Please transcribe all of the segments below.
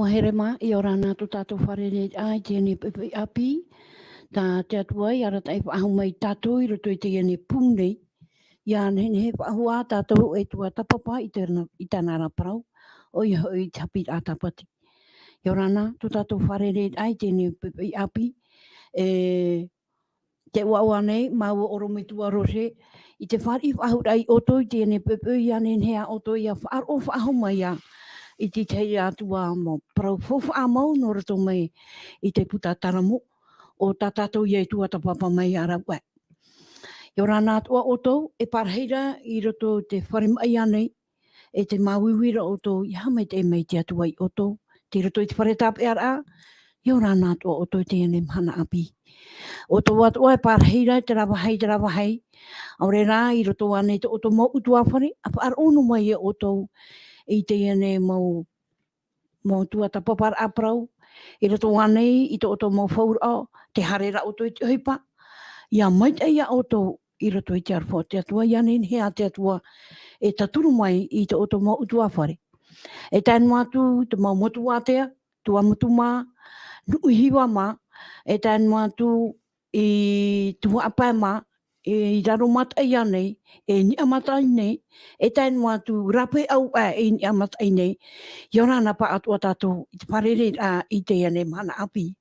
O herema I ora nā tu tātou wharere ai tēne pepe api. Tā te atua I ara tai whahu mai tātou I roto I tēne pūnei. Ia he whahua tātou e tuatapapa I tāna ra Parau. O I hoi te Haapiiraa Sabati. I ora nā tu tātou wharere ai tēne pepe api. Te ua nei, mau oromitua rose. I te whari whahurai oto I tēne pepe ia nenhea oto ia wharo whahu mai ia. I te Teie Atua mo Parau fofa mau no roto mai I te puta taramo o tatou ia tuatapapa mai ara ue. I ora nā tua oto e parheira I roto te wharimai anei e te mauiwira oto I hamai te mei te atua I oto te roto I te wharetape ara I ora nā tua oto I tēne mahana api. Oto atua e parheira te rawahei aure rā I roto ane te oto mo utua whare a whaar ono mai e oto I te ene mo tuatapaparaa Parau. I roto anei I te oto mo whaura te harera oto I te hipa. Ia maitai a oto I roto I te arwha te atua. Ia nen hea te atua e taturu mai I te oto mo utua whare. E tainu atu te mau motu atea, tua motu mā, nui hiwa mā. E tainu atu I tuatapaparaa mā. E raro matai anei, e ni amatai nei, e tainu atu rape au e ni amatai nei. I ora nā pa atua tātou I te wharere I te ane mahana api.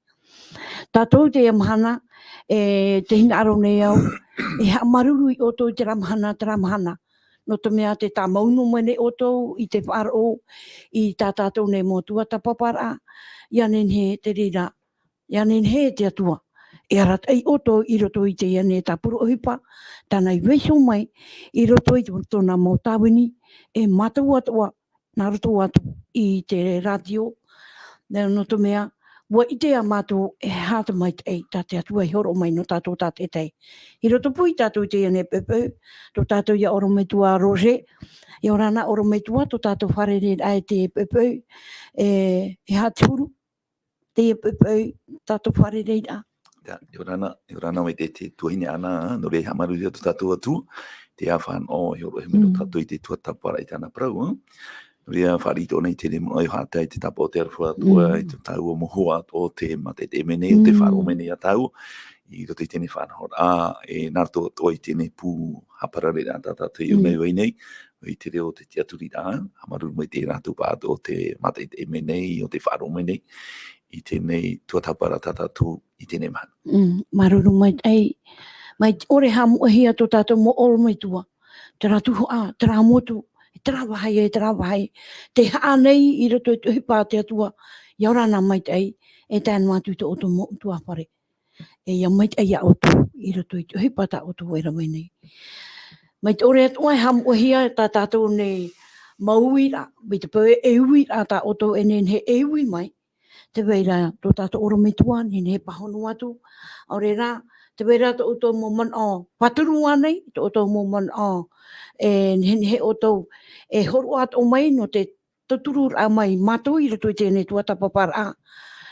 Tātou te mahana, te hina aro nei au, e haamaruru I oto I te ramahana. No te mea te tā maunu mene oto I te wharo I tā tātou nei mo tuatapaparaa. Ia nen he te rira, ia nen he te atua. E arat ai oto I roto I te ane tā puro hipa, tāna I weso mai I roto I tōna mo tāwini, e matou atua, nā roto atu I te radio. No te mea, wa I te a matou e hata mai tā te atua I horo mai no tātou tā te tei. I roto pui tātou te ane pepe, tō tātou ia orometua rose, I ora nā orometua tō tātou wharere ai te pepe, e haturu, te pepe tātou wharere ai. I orana mai te tuahine ana, no re hamaru ia tu tātou atu, te awhan o I horo he meno tātou I te tuatapara I tāna Parau. No re wharito nei te remo ai hata I te tapa o te arwha atua, I te tau o mohoa o te mate te mene, o te wharo mene a tau, I roto I tēne whanahor. E nārto o I tēne pū haparare nā tātou I o nei wai nei, I te reo te tiaturi rā, hamaru mai te rātou pāto o te mate te mene, o te wharo mene, I tēnei tuatapara tātou I tēnei mahana. Maruru mai ai, mai ore hamu ahia tō tātou mo oro mai tua. Te ratu hoa, te rā motu, te rā wahai. Te haa nei I roto I te hipa te atua, I ora nā mai ai, e tānu atu te oto mo utua whare. E ia mai ai a oto, I roto I te hipa tā oto wera mai nei. Mai te ore atu ai hamu ahia tā tātou nei mauira, mai te pau e uira tā oto e nen he e ui mai. Te weira tō tātou oromitua, nene he pahonu atu. Aure rā, te weira tō oto mo man o paturu anei, tō oto mo man o e nene he oto e horu atu mai no te tuturu a mai matou I roto I tēne tuatapaparaa.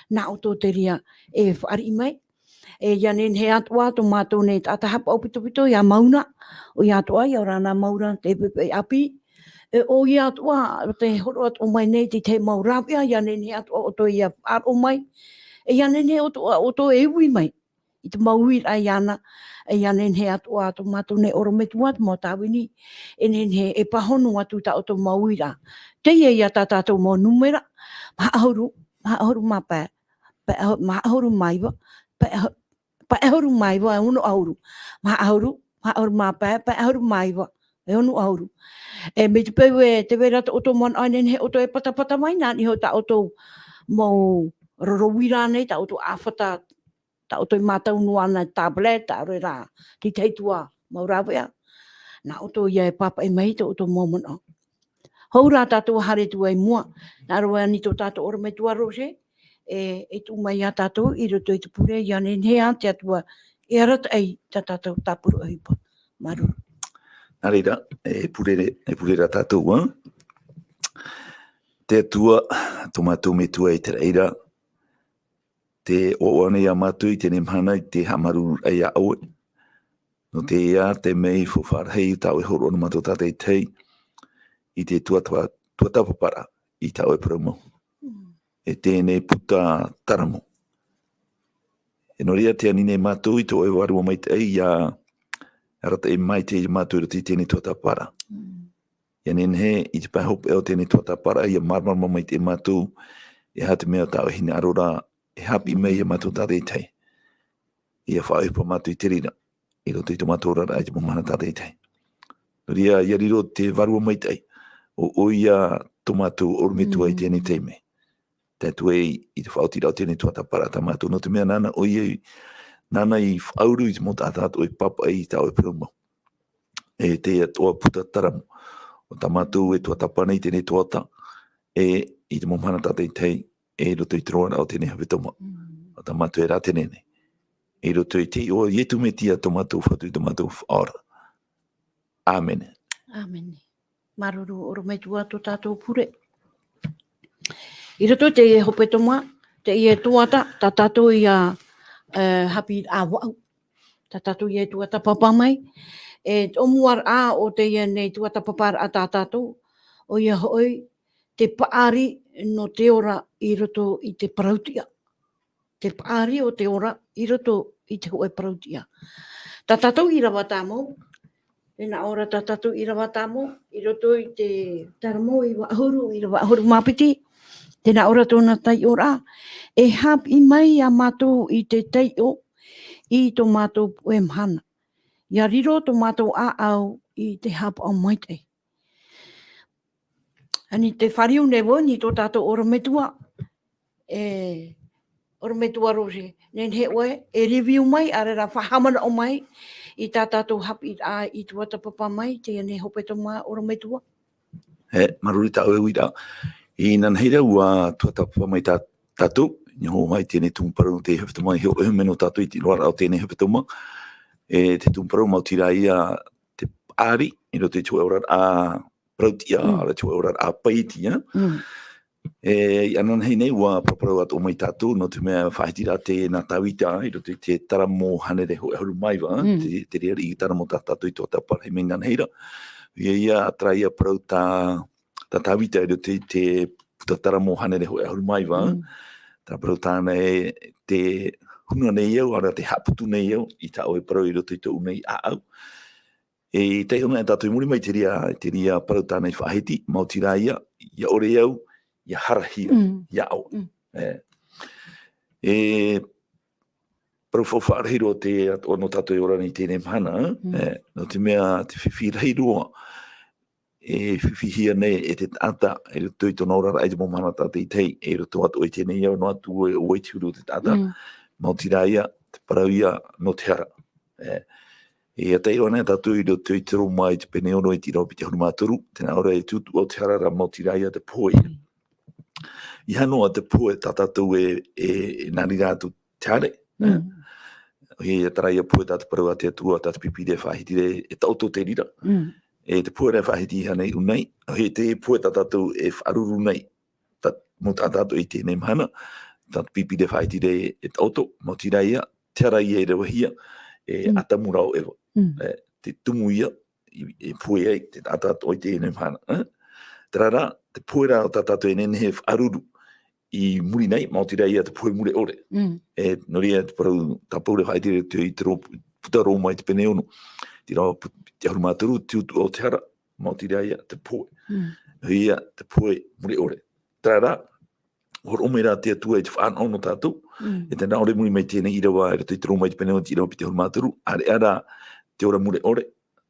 Nā oto te ria e whaari mai. E ia nene he atua tō matou nei tata haapao pito ia mauna. O ia atua ia ora nā maura te pepe api. E o ia atua, te horo atu mai nei te maurapia, ia nene atua oto ia aro mai. E ia nene oto e ui mai. I te mauira I ana, e ia nene atua atu matou nei orometua atu mo tāwini. E nene e pahonu atu ta oto mauira. Teie ia tātou mo numera, maahoru mapē, maahoru maiwa, paehoru maiwa, e uno auru. Maahoru mapē, paehoru maiwa, e uno auru. E me te peu e te wera ta oto man ainen he oto e patapata mai nā ni ho ta oto mo rorowira nei, ta oto awhata, ta oto I mātau nuana tablet, ta ore rā, ti teitua maurawea. Nā oto ia e papa e mai ta oto mo man o. Hou rā tātou hare tua I mua, nā roa ni tō tātou ora me tua rose, e tu mai a tātou I roto I te pure, ia nenhea te atua e arata ai ta tātou tāpuru ahipa. Maruru. Nā reira, e purera tātou, te atua, tō mātou me tua I te reira, te oane a mātou I tēne mahana I te hamaru ai a aue, no te ea, te mei whawharhei tau e horo ana mātou tātei tei, I te tuatapaparaa I tau e Parau mau. e tēnei puta taramo. E no rea te anine matou I tō e warua maitai ia rata e maitai I matou rati tēnei tuatapara. Ia nenhe I te pahope o tēnei tuatapara ia marmarma maitai matou e hate mea tau hine arora e haapii mei e matou tātei tai. Ia whaepa matou I terira. I roto I tō matou rara I te mahana tātei tai. No rea ia riro te warua maitai o ia tō matou orumetua I tēnei teime. Tātou I te whaotira o tēnei tuatapara tā matou. No te mea nana o ia nana I whauru I te mota tātou I papa I tau e perumau. E te toa puta taramo. O tā matou e tuatapana I tēnei toata e I te mahana tātei tai e roto I troana o tēnei hepetoma. O tā matou e rā tēnei. E roto I te o ietu me tia tō matou whatu I tō matou whaora. Amen. Amen. Maruru oro mai tua tō tātou pure. I roto te hepetoma, te ie toata, tā tātou ia Haapiiraa wau. Tā tātou ia tuatapapa mai. E omuar a o te ia nei tuatapaparaa tā tātou. O ia hoi te paari no te ora I roto I te parautia. Te paari o te ora I roto I te hoi parautia. Tā tātou Irava tāmo. Tēnā ora tā tātou Irava tāmo. I roto I te taramo I waahuru, I waahuru mapiti. Tēnā ora tōna taio rā. E haapii mai a matou I te taio I tō matou e mahana. Ia riro tō matou au I te haapao maitai. Ani te whariu newo ni tō tātou ora metua. Ora metua rose. Nen he oe e review mai arera whahamana o mai I tā tātou Haapiiraa I tuatapapa mai te ane hepetoma ora metua. He, maruri tau e uira. I nanheira ua tuatapapa mai tātou. Ni ho mai tēnei tumu parau te hepetoma I heo meno tātou I te loara o tēnei hepetoma. E te tumu parau mautira ia te paari. I roto I tō eurar a prautia, ara tō eurar a paitia. E anan hei nei ua paparau at o mai tātou no te mea whaitira te nā tauita I roto I te taramo hanere ho e haru maiwa. Te rea I taramo tā tātou I tō tapara he mengan heira. Ia atraia parau tā tauita I roto I te puta taramo hanere ho e haru maiwa. Tā parau tāna e te huna nei au, ara te haputu nei au, I tā oe parau I roto I tō unei a au. E te huna e tātou muri mai te rea parau tāna I whaheti, mautira ia ore au, ia harahia, ia au. E parau whawharehiro te ono tātou I ora nei tēnei mahana, no te mea te whiwhireiroa, e whiwhihia nei e te tata, e roto I tōna ora ai te momana tātei tei, e roto atu o tēnei au no atu o i tiuru te tata, mautira ia, te parau ia no te hara. E a tei wana tātou I roto I te roma I te pene ono I tira o pite huru māturu, tēnā ora e tūtu o te hara ra mautira ia te poe. I hanoa te poe tā tātou e nari rātu te hare. He tara ia poe tātu parau a te atua, tātu pipire whahitire e tauto te rira. E te poe rei whahiti hanei unei, he te poe tā tātou e wharuru nei, mo tā tātou I tēnei mahana, tātu pipire whahitire e tauto, mautira ia, te hara ia e rewahia, e atamurao ewa. Te tumu ia, e poe ei, te tā tātou I tēnei mahana. Tarara, te poe rā o tā tātou e nene he wharuru, I muri nei, mautira ia te poe mure ore. E noria te parau tapaure whaitire te I te puta roma I te pene ono. Te rau te haru māturu, te utu o te hara, mautira ia te poe. Ia te poe mure ore. Tarara, horo ome rā te atua I te whaana ono tātou. E te naore muri mai tēnei Irava, e te roma I te pene ono, te rau pi te haru māturu. Are te ora mure ore.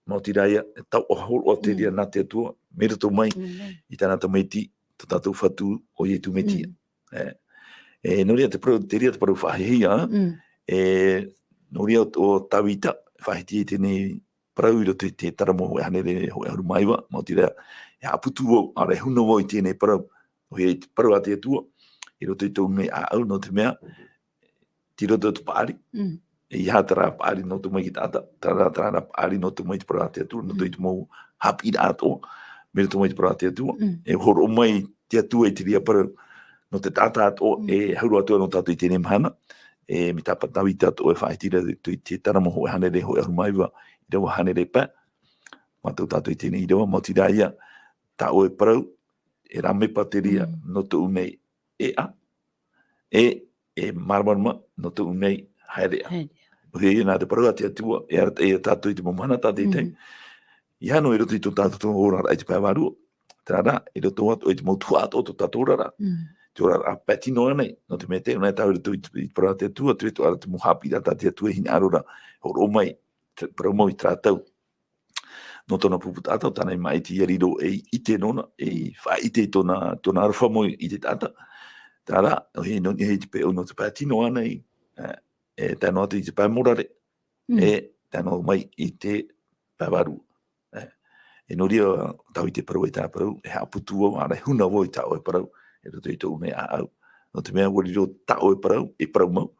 Mautira ia, e tau o horo o te ria nā te atua. Me roto mai, I tāna ta meiti, to tātou whatu o ietu metia. Noria te ria te parau whahehia, noria o tauita, whaheti tēnei parau I roto I te taramo ho e hanere ho e haru maiwa, mautira e aputu o, ara e huna o I tēnei parau, o he parau a te atua, I roto I tō unei a au, no te mea, ti roto tu paari, e I hātara paari no tu mai ki tāta, tarara paari no tu mai te parau a te atua, no tu I tu mau Haapiiraa toa, me roto mai te parau a te atua, e horo o mai te atua I te ria parau, no te tata ato e hauru atua no tātou I tēnei mahana, e mi tāpa tawita ato e whaitira te taramo ho e hanere ho e arumaiwa I rewa hanere pā, mātou tātou I tēnei I rewa, mautira ia, tā oe parau, e rame pa te ria no te unei e a, e marmarma no tu nei haerea. He nā te parua te atua, e tātou i te mahana tātei tei. I hano i roto i tō tātou ora ai te pāwaru. Tērā, i roto atu i te mautua ato o tō tātou rara. Te ora a patino anei, no te mete, unai tau i roto i te parua te atua, tu eto ara te Haapiiraa tātou atua hini arora, horo mai, parau mau i tātou. No tōna pupu tātou, tānei maiti i riro e ite nona, e whaite tōna arawha mo i te tāta. Tārā, he te peo no te patino anei, e tēnō atu i te pāmorare, e tēnō mai i te pāwaru. E noria tau i te parau e tā parau, e haputu au, ara huna wo i tau e parau, e roto i tō unei a au. No te mea wari ro tau e parau mau,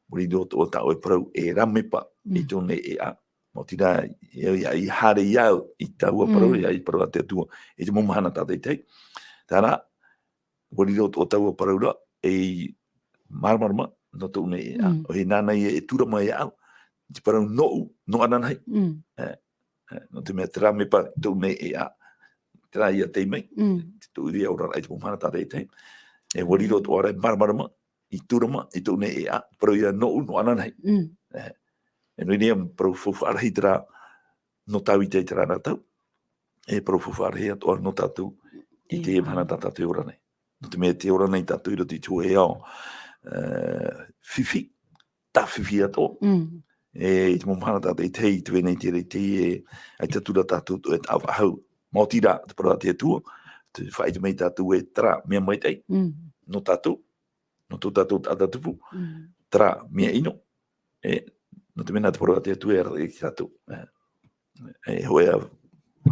wari ro tō tau e parau, e ramepa i tō nei e a. Mo tira, i hare i au, i tau e parau, i parau a te atua, e te mahana tātei tei. Tārā, wari ro tō tau e parau ra, e marmarama, no tō nei e a. O he nānei e tura mai e au, i te parau no ananai. No te mea te ramepa tō nei e a. Tērā ia tei mai, te tō iri aura rai te mahana tātei tei. E wari ro tō arai marmarama, i turama, i tō nei e a, parau ia no ananai. E nui nia parau fofu arahi tērā no tau i tei tērā rātau. E parau fofu arahi atoa no tātou i te mahana tātou ora nei. No te mea te ora nei tātou i roto i tō e ao. Fifi, ta fifi ato. E te mahana tātou i tei, te wenei te rei Teie, ai tatura tātou e tāwa hau. Mō tira, te parau te atua, te whaite mei tātou e tara mea maitai. No tātou, no tō tātou tātatupu, tara mea ino. E no te mena te parau te atua e rei ki tātou. E hoe a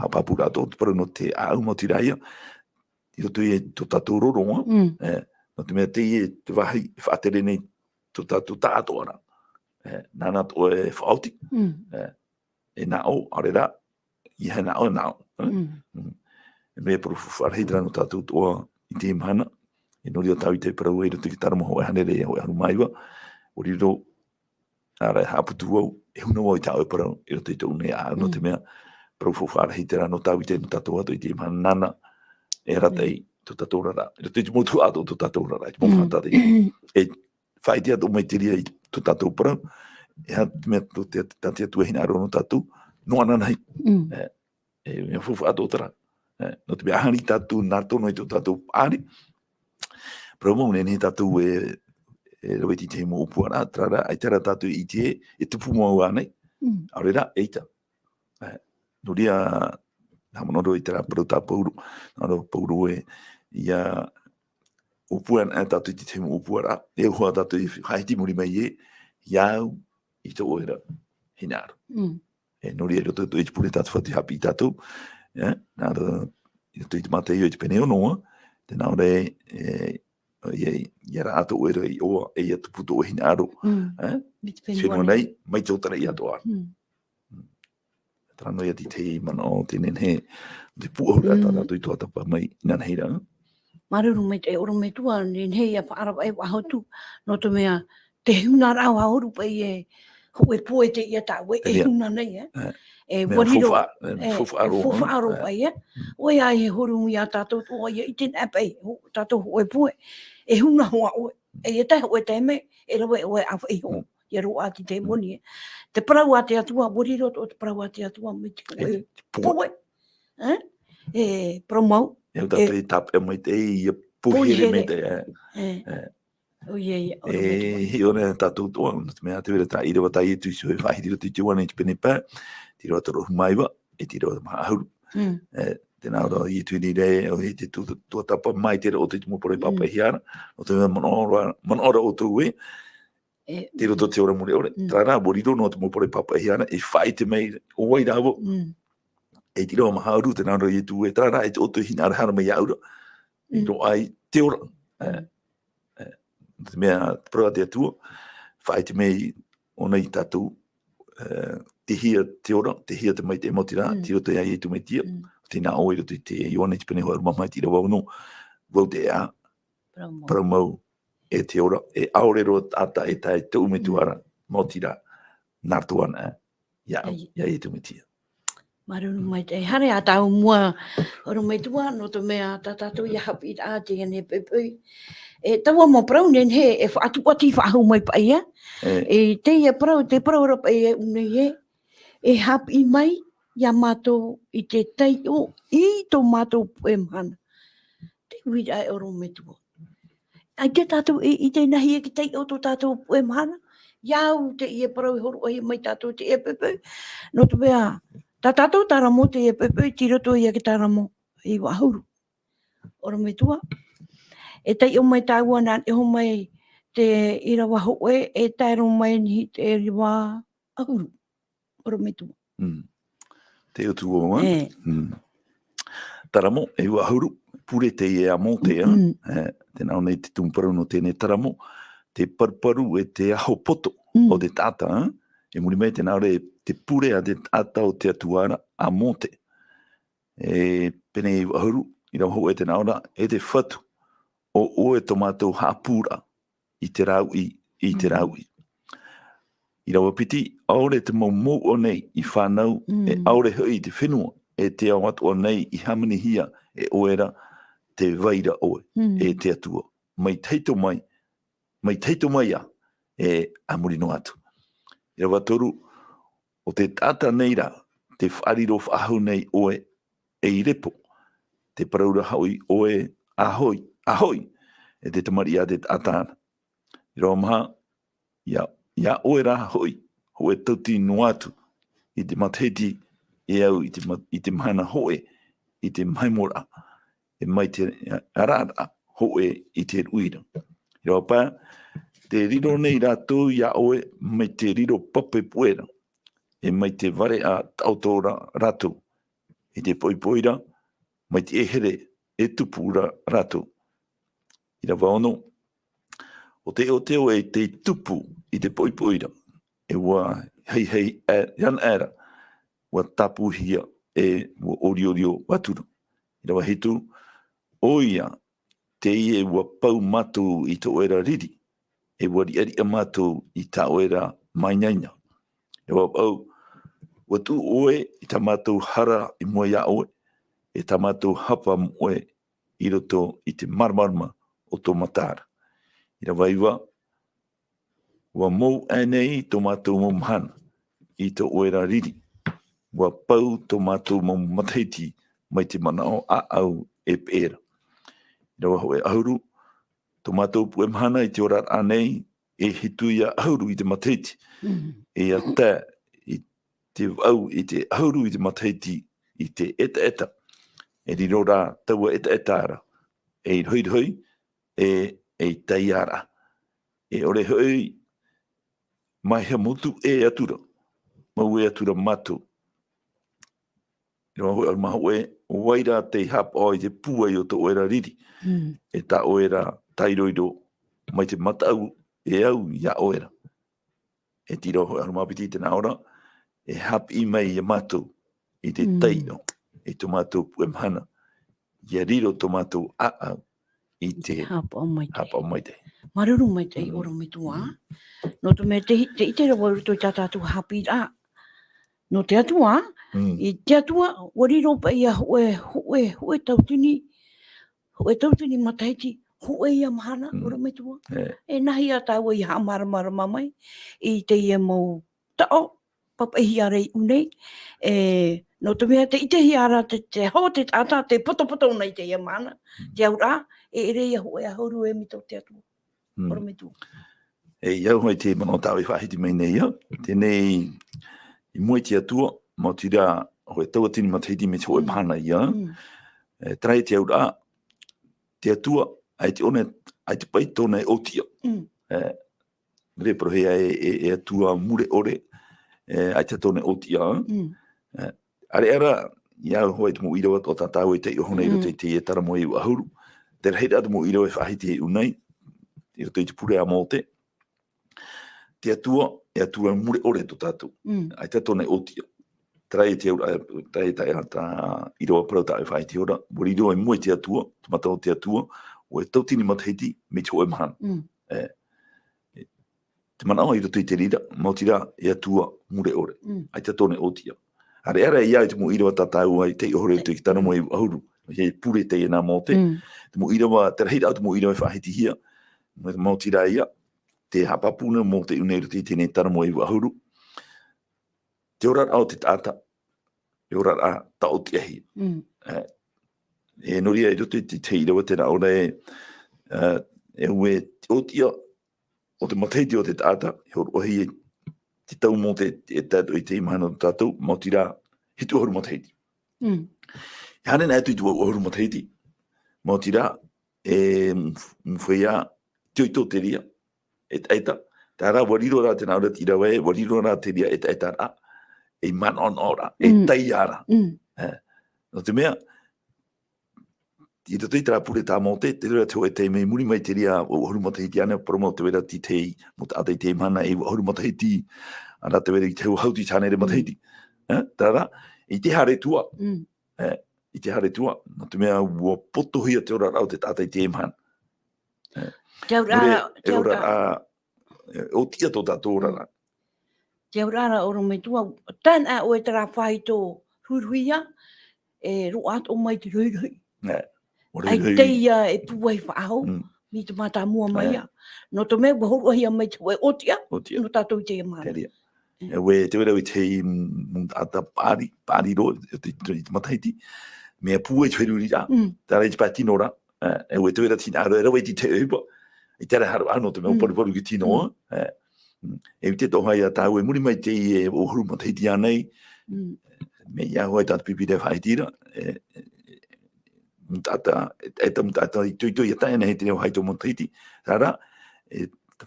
hapapu rātou, te parau no te au mō tira ia, i roto i tō tātou roronga. No te mea Teie te wahi whaatere nei tō tātou tātou ana. Nāna tō e whaoti. E nāo, arera, i he nāo e nāo. E mea paru wharheidra no tātou tōa i te mahana. E nori o tau i te parau e roto ki taramoho e hanere e hoi haru maiwa. O riro, ara e haputu au, e huna wau i tau e parau, e roto i tō unei a no te mea paru wharheidra no tau i te no tātou ato i te mahana nana. E ratei, tō tātou rara. E roto i te motu ato tō tātou rara, i te mohana tātei. E whaitea tō mai te ria i tō tātou parau, e ha te mea tō te tātia tua hina aro no tātou, no ananai. E mea fufu ato tara. No te mea ahari tātou nā tono i tō tātou paari. Parau mau nene tātou e raweti te mo upuara, trara, ai tera tātou i te e tupu mau anei. Aurera, eita. Noria, hamanoro i tera parau tā pauru, naro pauru e ia upuan e tātou i te mo upuara, e hoa tātou i haiti muri mai e, iau i tō oera hinaro. E nori e roto i te pure tātou whati haapii tātou, naro i roto i te matai o i te pene o noa, te naore i ara ato oera i oa e ia tuputo o hinaro. Whenua nei, mai tōtara i ato ara. Trano ia ti te mana o tenen he, te puahura tātou i toatapa mai nana heira. Maruru me te oro me tua, nen hei a whaarawa e wahotu, no te mea te huna rau haoru pa i e hoe poe te ia tā, e huna nei, e wariro, fofa aro pa i e, oe ai he horu i a tātou, oe i ten apei, tātou hoe poe, e huna hoa oe, e tahi oe te me, e rawe oe awha i ho, i ro ati te moni, te parau a te atua, wariro o te parau a te atua, me te poe, e parau mau, e tātou i tap e mai te i puhere me te he ora tātou toa, mea te wera tā Irava tai e tuisu e whahiri o te tiwana i te pene pā, te roa taro humaiwa, e te roa mahahuru. Tēnā ora i tuini re, o he te tuatapa mai te o te mopore papa hiara, o te manora o tō ue, te roto te ora mure ore. Tārā, moriro no te mopore papa hiara, e whai te mei o wai rāwo, e te roa mahahuru, tēnā ora i tū e tārā, e te oto hina arahara mai aura, i roa ai te ora. Te mea proa te atua, whai te mei ona i tātou, te hia te ora, te hia te mai te emotira, te roto ia i tu mei tia, te nā oe roto i te iona i te pene hoa rumamai tira wauno, wau te ea, parau mau e te ora, e aorero ata e tai te umetuara, motira, nārtuana, ia i tu mei tia. Marunu mai te hare a tau mua. Oro mai tua no te mea tatou ia Haapiiraa te ne pepe. E taua mo Parau nen he e Atua ti whaahu mai pa ia. E Teie Parau te Parau rapa e unei e. E haapii mai ia matou I te taio I to matou e mahana. Te wira e oro mai tua. Ai te tatou I te nahi e ki taio to tatou e mahana. Iau te ia Parau I horu ai mai tatou te e pepe. No te mea ta tatou taramo te e pepe ti roto ia ki taramo I wahuru. Oro mai tua. E taio mai tāua nā e ho mai te Irava hoe e tairo mai ni te Irava ahuru. Oro mai tua. Te o tu o Taramo e wahuru. Pure te e a mo te te nao nei te tumparu no tēnei taramo. Te parparu e te aho poto o te tata. E muri mai te nao re te pure a te tata o te atuara a mo te. E pene e wahuru. I rau ho e te nao ra e te whatu. O e tomato hapura I te rau I te rau I. I rau apiti, aore te mau o nei I whanau, e aore hui te whenua, e te au atu o nei I hamani hia, e oera te vaira oe, e te atua. Mai teito mai a, e amurino atu. I rau atoru, o te tata neira, te whariro whahu nei oe, e I repo, te paraura haui oe, ahoi, e te tamari a te atana. I rau maha, ia oera hoi, ho e tauti no atu, I te matahiti, e au I te mahana hoe, I te maimora, e mai te arara, hoe I te uira. I rau pā, te riro nei rātou ia oe, mai te riro pape puera, e mai te vare a tautora rātou, I te poipoira, mai te ehere, e tupura rātou. I rau ono, o te e te tupu I te poipoira, e wā hei jan era, wā tapu hia e wā oriorio watura. I rawa hitu, oia, Teie wā pau matou I to oera riri, e wā riari a matou I ta oera mainyaina. E wā pau, wā tu oe I ta matou hara I mua ia oe, e ta matou hapa moe I roto I te marmarma o tō matara. I rawa iwa, wā mou anei tō matou mou mahana, I tō oera riri, wā pau tō matou mou matahiti, mai te manao a au e pēra. I rawa hoe ahuru, tō matou pu e mahana I te ora anei, e hitu ia ahuru I te matahiti. E a tā, I te au I te ahuru I te matahiti, I te eta, e riro rā taua eta ara, e hoi, e taiara, e ore hoi, mai he motu e atura, mau e atura matou. I rawa hoi maha oe, waira te haapao I te pua I o to oera riri, e ta oera tairoiro, mai te matau e au ia oera. E tira hoi arumapiti te naora, e haapii mai I matou, I te taio, e to matou pu e mahana, ia riro to matou au, I te haapao maitai. Maruru maitai oro me tua. No te me te ite rawa ruto I tātātou Haapiiraa. No te atua, I te atua, wariro pa ia hoe tautini matahiti, hoe ia mahana, ora me tua. E nahi a tāua I haamarama mai, I te ia mau tao, papahi arei unei, no te mea te ite hi ara te ho te tata, te poto nei te ia mahana, te aura, e ere ia hoe a horu e mito te atua, ora me tua. E iau hoi te manotau I whahiti mai nei ia, tēnei I moe te atua, mo tira hoi tauatini matahiti me te hoe mahana ia, trai te aura, te atua, ai te pai tōna e otia. Repro hea e atua mure ore, ai te tōna e otia. Ara, iau hoi te mo irawa o tātau e te ihonei roto I te e taramo I ahuru, te reira te mo irawa e whahiti e unei, I roto I te pure a mote, te atua e atua mure ore to tātou. Ai te tōna e otia. Trai te aura, trai tai hata irawa parau tāu e whahiti ora, mori irawa e mue te atua, te matau te atua, o e tautini matahiti, me te hoe mahana. Te manao I roto I te rira, mo tira e atua mure ore. Ai te tōna e otia. Hare ia te mo irawa tatou ai te hore tu ki tana mo I ahuru. He pure te na mo te. Te mo irawa, te rehira te mo irawa whahiti hia. Me te mautira ia. Te hapapuna mo te uneru te tēnei tana mo I ahuru. Te ora au te tata. Te ora a tau te ahi. E noria I roto te irawa tēnā ora e ue o tia o te matahiti o te tata. He ora ohi te tau mo te tatu I te mahana o tatou. Mautira hitu ahuru matahiti. Hane nā tu tua ahuru matahiti. Mautira e mwhia tioito te ria. Eta. Tā rā wariro rā tēnā ora tira wai. Wariro rā te ria eta rā. E man on ora. E tai ara. No te mea. I te tui tera pure tā mō te rira teo e te mei muri mai te ria o ahuru matahiti ana. Paramo te wera ti tei. Mo te atei te mana e ahuru matahiti. Ana te wera I te hauti tāne re matahiti. Tā rā. I te hare tua. I te hare tua. No te mea ua potohia te ora rau te tātai te emhan. Te ora o tia tō tātou ora rā. Te ora ora me tua. Tāna o e tera whai tō ruiruia. E ruat o mai te ruirui. Ai Teie e puai whaahau. Mi te mata mua mai a. No te mea wahuru ahi a mai te wai o tia. No tātou te emhan. We te wera I te ata paari ro. Te matahiti. Mea pua I tueruri rā. Tā rei te pātino rā. E we te wera tina aro. E rawe ti te upa. I tere haru ano te mea paru ki tino. E te tohai a tāu e muri mai te I e o huru matahiti anei. Me ia hoi tātu pipi re whaitira. Mtata I tuitui a taina he te reo haito matahiti. Tā rā.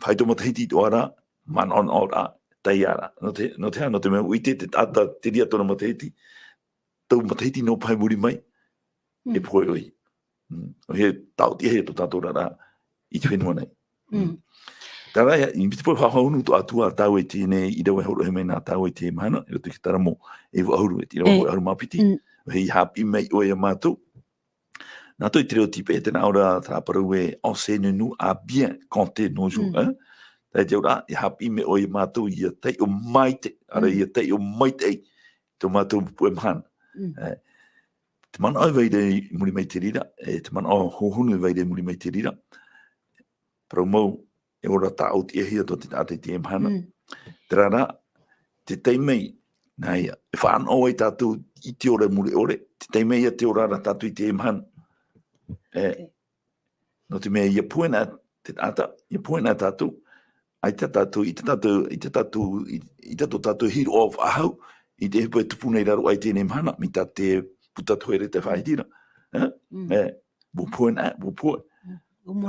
Haito matahiti to ara. Man on ora. Tai ara. No te mea uite te tata te ria tona matahiti. Tau matahiti no pai muri mai, e poi oi. O he tau tia he to tātou rā I te whenua nei. Tā rai, I miti poi whahaunu to Atua tau e tēnei I rawa horo he mei nā tau e te mahana, I roto ki tara mo e ahuru e te rawa ahuru mapiti. O hei haapii mei oe a matou. Nā toi te reo tipe e tēnā ora tā Parau e enseigne nous à bien compter nos jours. Tā te ora, e haapii mei oe a matou I a tei o maite, ara I a tei o maitai, tō matou pue mahana. Te mana au veire muri mai te rira, te mana au hohunu veire muri mai te rira. Parau mau, e ora tā au te ehia tō te tātei te emhana. Te rara, te teimei, nai, e whaano ai tātou I te ora muri ore, te teimei a te ora ra tātou I te emhana. No te mea, ia puena te tāta, ia puena tātou, ai te tātou, I te tātou hiro o whahau, I te hepo e tupunei raro ai tēnei mahana, mi tā te puta toere te whaitira. Wo puena, wo pua.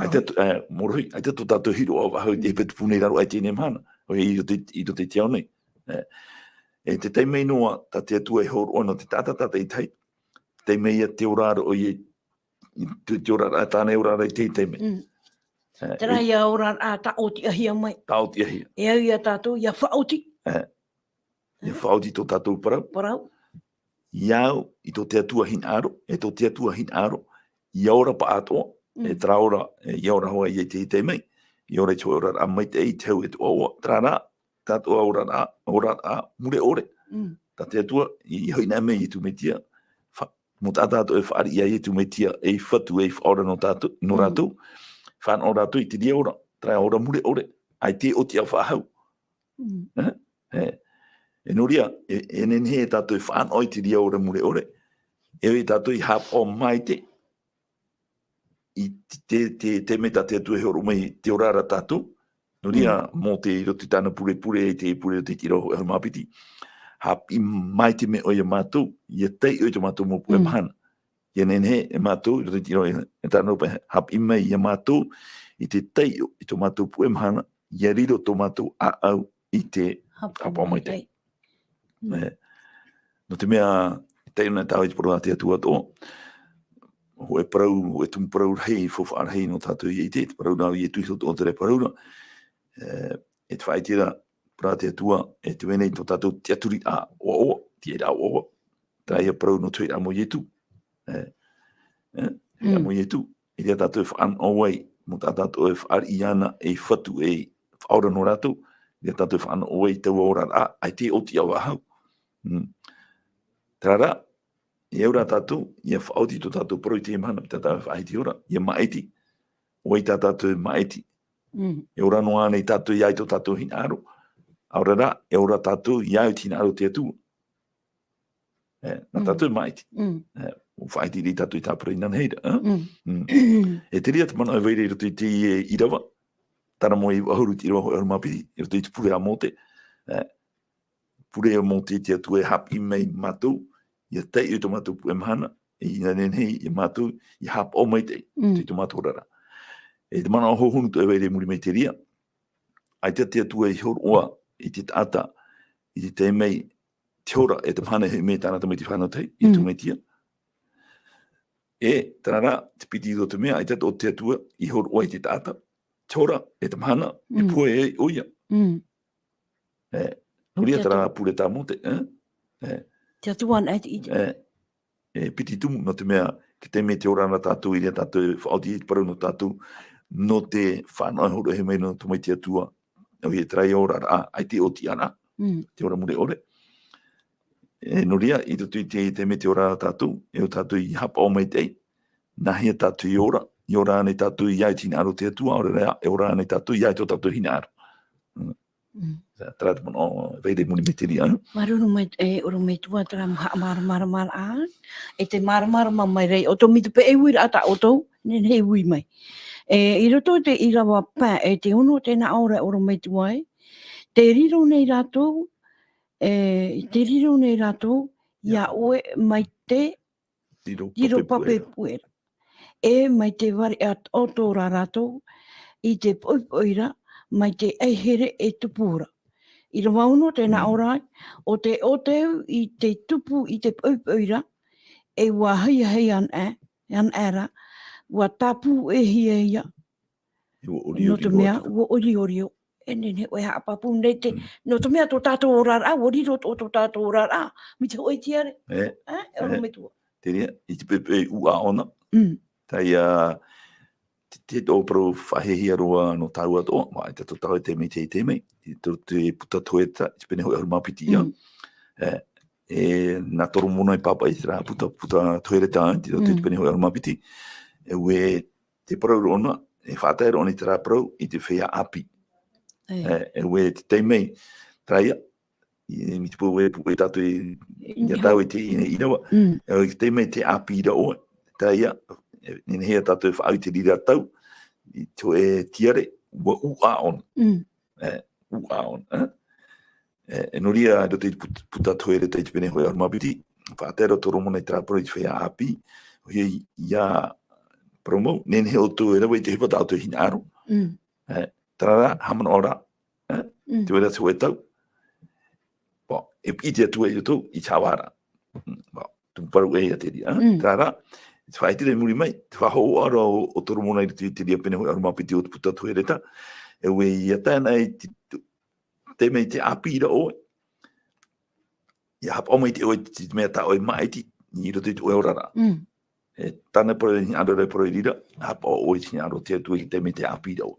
Ai te tō tātou hiro o wahau, te hepo e tupunei raro ai tēnei mahana. O he I te tiao nei. E te teimei noa, tā te atua e horo ono, te tātata I tai. Teimei a te oraro o I te oraro a tāne oraro I te teimei. Te rai a ora a ta oti ahia mai. Tā oti ahia. E au ia tātou, ia whaoti. Ia whaoti tō tātou parau. Parau. Iau I tō te atua hin aro, e tō te atua hin aro, iaora pa atoa, e traora, iaora hoa I te mei, iaora I tō ora a mai te teu e tō oa, trara, tātua ora a mure ore. Tā te atua, I hoina mei I tu metia, mo tātātou e whaari ia I tu metia, e whatu e whaora no tātou, no rātou, whan o rātou I te ria ora, tra ora mure ore, ai te oti a whahau. E noria, e nenhe e tātou I whaan oi te ria ora mure ore, e oi tātou I haapao maite, I te me tā te atu e horo mai te orara tātou, noria, mō te roti tāna pure e te pure o te tira o e mapiti, haapii maite me oi a mātou, I a tei oi te mātou mō pue mahana. I a nenhe e mātou, I roti tira e tāna opa, haapii mai I a mātou, I te tei I tō mātou pue mahana, I a riro tō mātou a au I te haapao maite. No te mea, te una tau I te poro a te atua tō, ho e parau, ho e tumu parau hei, fofa hei no tātou I te parau nau I e tuiso tō te re parau na, e te whaitira, para te atua, e te wenei tō tātou te aturi a oa, te e rā oa, tā ia parau no tui a mo ietu, a mo ietu, e rea tātou e whaan owai, mo tātou e whaari I ana, e whatu e whaora no rātou, rea tātou e whaan owai tau ora a, ai te oti a wahau. Tara, e ora tatou, ia whaoti to tatou pro i te mahana, tata whaiti ora, ia maiti, o i tatou maiti. E ora noa nei tatou iai to tatou hina aro. Aurara, e ora tatou iai tina aro te atua. Na tatou maiti. O whaiti ri tatou i tāpura i nanheira. E te ria te mana e veire i roto i te Irava, tara mo i ahuru ti Irava hoi mapiri, i roto i te pure a mote. Pure a mote te atua e haapii mei matou, ia Teie to matou pu e mahana, i nanenhei i matou, i haapao maitai, te to matou rara. E te mana o hohunu to e veire muri mei te ria, ai te atua i hor oa, i te taata, i te mei, te ora e te mahana he me tāna tamai te whanatei, i tu mei tia. E tāna, te piti i roto mea, ai te o te atua, i hor oa i te taata, te ora e te mahana, e pua e oia. Nuria tāna pure tā mote. Te atua ana e te E piti tumu no te mea, ki te me te ora na tātou, i rea tātou, whaoti i parau no tātou, no te whanau horo he mei no tamai te atua, au he trai ora ra, ai te oti ana, te ora mure ore. E noria, i roto i te me te ora tātou, e o tātou i haapao maitai, nahia tātou i ora anei tātou i ai tina aro te atua, ora rea, e ora anei tātou i ai tō tātou hina aro. Tara te mana, veire muni me te ria. Maruru mai oro mai tua tara mara a, e te mara mai rei, o tō mitu pe e ui ata o tō, nen he ui mai. I roto te Irava pā, e te ono tēnā ora oro mai tua e, te riro nei rātou, ia oe mai te riro pape puera. E mai te wari at o tōra rātou, i te poipoira, mai te eihere e tupura. I ra wauno tēnā orai, o te oteu i te tupu i te poipoira, e wā hei an era, wā tapu e hia ia. No te mea, ua ori o. E nene oe haapapu nei te, no te mea tō tātou orara, o riro tō tātou orara, mi te oi tiare. Oro me tua. Te rea, i te pepe ua ona. Tai te tō pro whahehia roa no tau ato, mai te tō te mei te mei, i tō te puta toeta, i te pene hoi arumapiti ia. E nā toro mona i papa i te rā puta toereta, i tō te pene hoi arumapiti. E ue te parau rona, e whātai rona i te rā parau, i te whea haapii. E ue te mei, traia, i mi te pua e tātou i tau i te Irava. E ue te mei te haapii ra oa, traia, nene hea tātou whaau te rira tau, i tō e tiare, ua ua on. Ua on. E noria ro te puta toere te pene hoi arumapiti, whaatera toro mona i trapura i te whea haapii, hoi ia promo, nene hea o tō e rawa i te hepa tātou hina aro. Tarara, hamana ora, te wera te hoe tau. E i te atua i o tō, i tāwara. Tumparu e a te ria. Tarara, te whaitire muri mai, te whaho ara o toro mona i te ria pene hoi arumapiti o te puta toereta, e ue i a tēnā i te mei te Haapiiraa oe. Ia haapao mai te oe te mea ta oe maiti, ni roto i te oe orara. E tāna paro ni arore paro i rira, haapao oe ti aro te atu i te mei te Haapiiraa oe.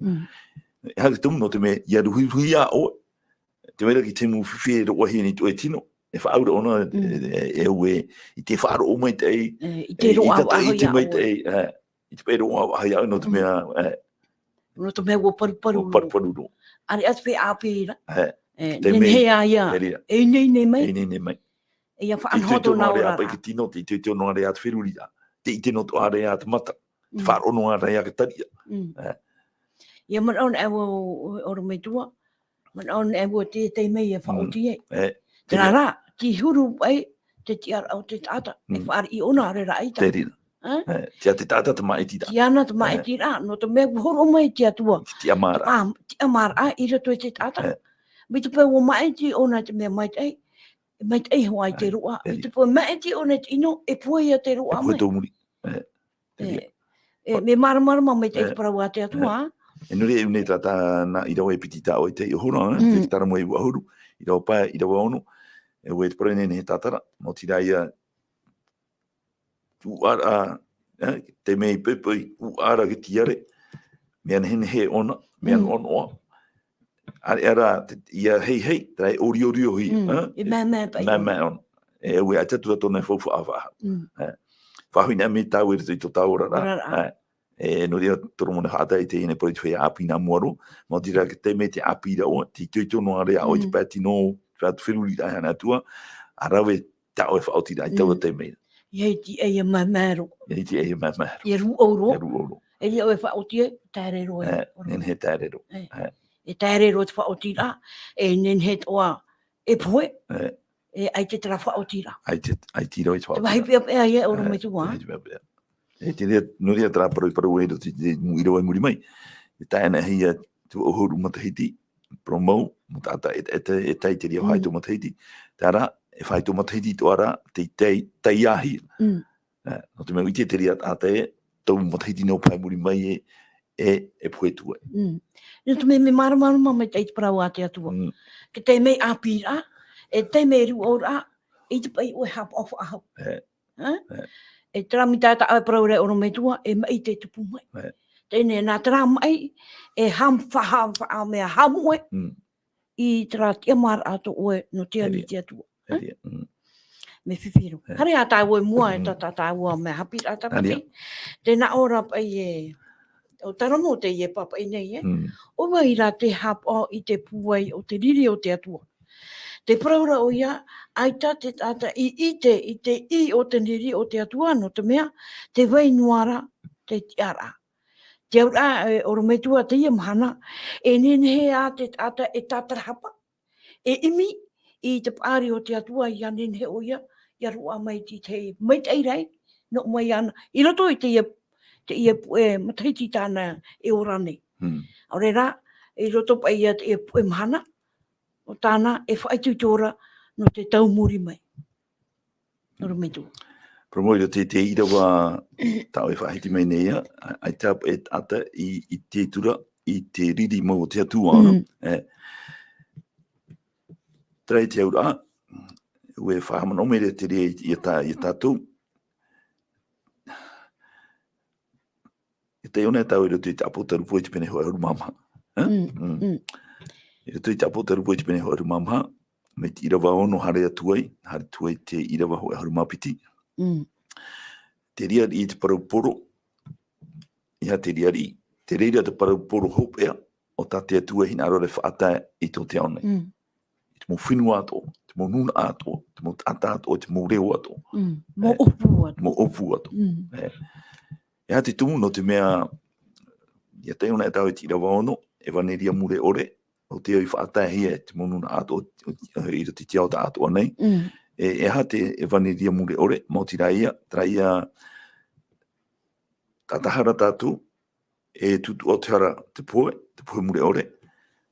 E hake tumu no te mea, ia ruhui a oe. Te mea ki te mu whiwhi e roa hia ni te oe tino, e whaaura ona e ue i te whaaro o mai te ei, I te roa i te mai te ei, i te pēro o ahai au no te mea, no te mea ua paru paru. Ari atu pe Haapiiraa. Nen hea ia, e nei nei mai. E ia whaanhoto nā ora. Te tino te te ono are atu whirurira. Te ite no to are atu mata. Te whaarono are atu taria. Ia man on e oro me tua. Man on e te mei e whaoti e. Tērā rā, ti huru ai, te tiara au te tata. E whaari i ona are rā i ta. Tia te tata te maiti da. Ti ana te maiti rā, no te mea horo mai ti atua. Ti amara. Ti amara, i rato e te tata. Mi te pēu o maiti ona te mea maitai. Maitai hoa i te roa. I te pēu maiti ona te ino, e pua ia te roa mai. E pua tōmuri. Me mara maitai te parau a te atua. E nuri e unei tata na i rawa e piti tā o te i hura, te tara mo e ua huru. I rawa pae, i rawa ono. E ue te parau nene he tātara. Mo tira ia uara, te mei pepui, uara ki tiare. Mea nene he ona, mea on oa. Ara ia hei, trai ori hui. I mea pai. Mea on. e ue a tatu tona fofu ava whahuina me tau e te tau ora e no rea toro mona hata i te ine poi te api na muaro mo tira ke te me te api da o ti tui tono area o te pati no whaat whiruri da hana atua a rawe tau e whaoti da i tau te me Ye ti e mamaro. Ye ti e mamaro. Ye ru oro. Ye ru oro. E li o e whaoti e tārero e. Nen he tārero. E tārero te whaoti ra. E nen he toa e pue. E ai te tera whaoti ra. Ai tiro i te whaoti ra. Te wahi pia pia e oro me tua. Te wahi pia pia. E te rea, no rea tra paru e te iro e muri mai. E taina hia tu ohuru matahiti, promou, mutata e tai te rea haito matahiti. Tara, e whaito matahiti to ara, te teiahi. No te mea uite te rea ata e, tau matahiti no pai muri mai e puetua. No te me maramaru mai te Parau a te atua. Ke te mei Haapiiraa, e te mei ru ora, i te pai ue hapa ofu ahau. E tramita ta Parau re oro me tua, e mai te tupu mai. Tēne nā tera mai, e ham wha mea hamu e, i tera tia mara ato oe no te ani te atua. Me whiwhiru. Hare a tāua e mua e tata tāua me Haapiiraa Sabati. Tēnā ora pai e, o taramo te ie papa i nei e. O wai rā te haapao i te puai o te riri o te atua. Te praura o ia, ai ta te tata i te o te riri o te atua no te mea, te wai nuara te tiara. Te aura e orometua Teie mahana, e nene a te tata e tatarahapa. E imi i te paari o te atua i anen he o ia, i arua mai ti te maitai rei, no mai ana. I roto i te ia matahiti tāna e orane. Aure rā, i roto pa ia te ia mahana, o tāna e whaitu tora no te taumuri mai. Noro me tū. Promoira te Irava tau e whahiti mai neia, ai tap e ata i te tura, i te riri mo te atua. Trai te aura, ue whahamano mere te rea i tatou. E te ona tau e roto i te apotaru poi te pene hoa haru mamha. E roto i te apotaru poi te pene hoa haru mamha, me te Irava ono hare atuai, hare tuai te Irava hoa haru mapiti. Te ria i te parauporo, ia te ria i te reira te parauporo hopea, o ta te atua hina arore whaata i tō te aone. Te mō whinua ato, te mō nuna ato, te mō tata ato, te mō reo ato. Mō opu ato. Mō opu ato. Ia te tumu no te mea, ia te ona e tau e te Irava ono, e waneria mure ore, o te oi whaata hia, te mō nuna ato, i te tiao ta ato anei. E ha te e waneria mure ore, mō tira ia, traia tatahara tātou, e tutu o te hara te poe mure ore.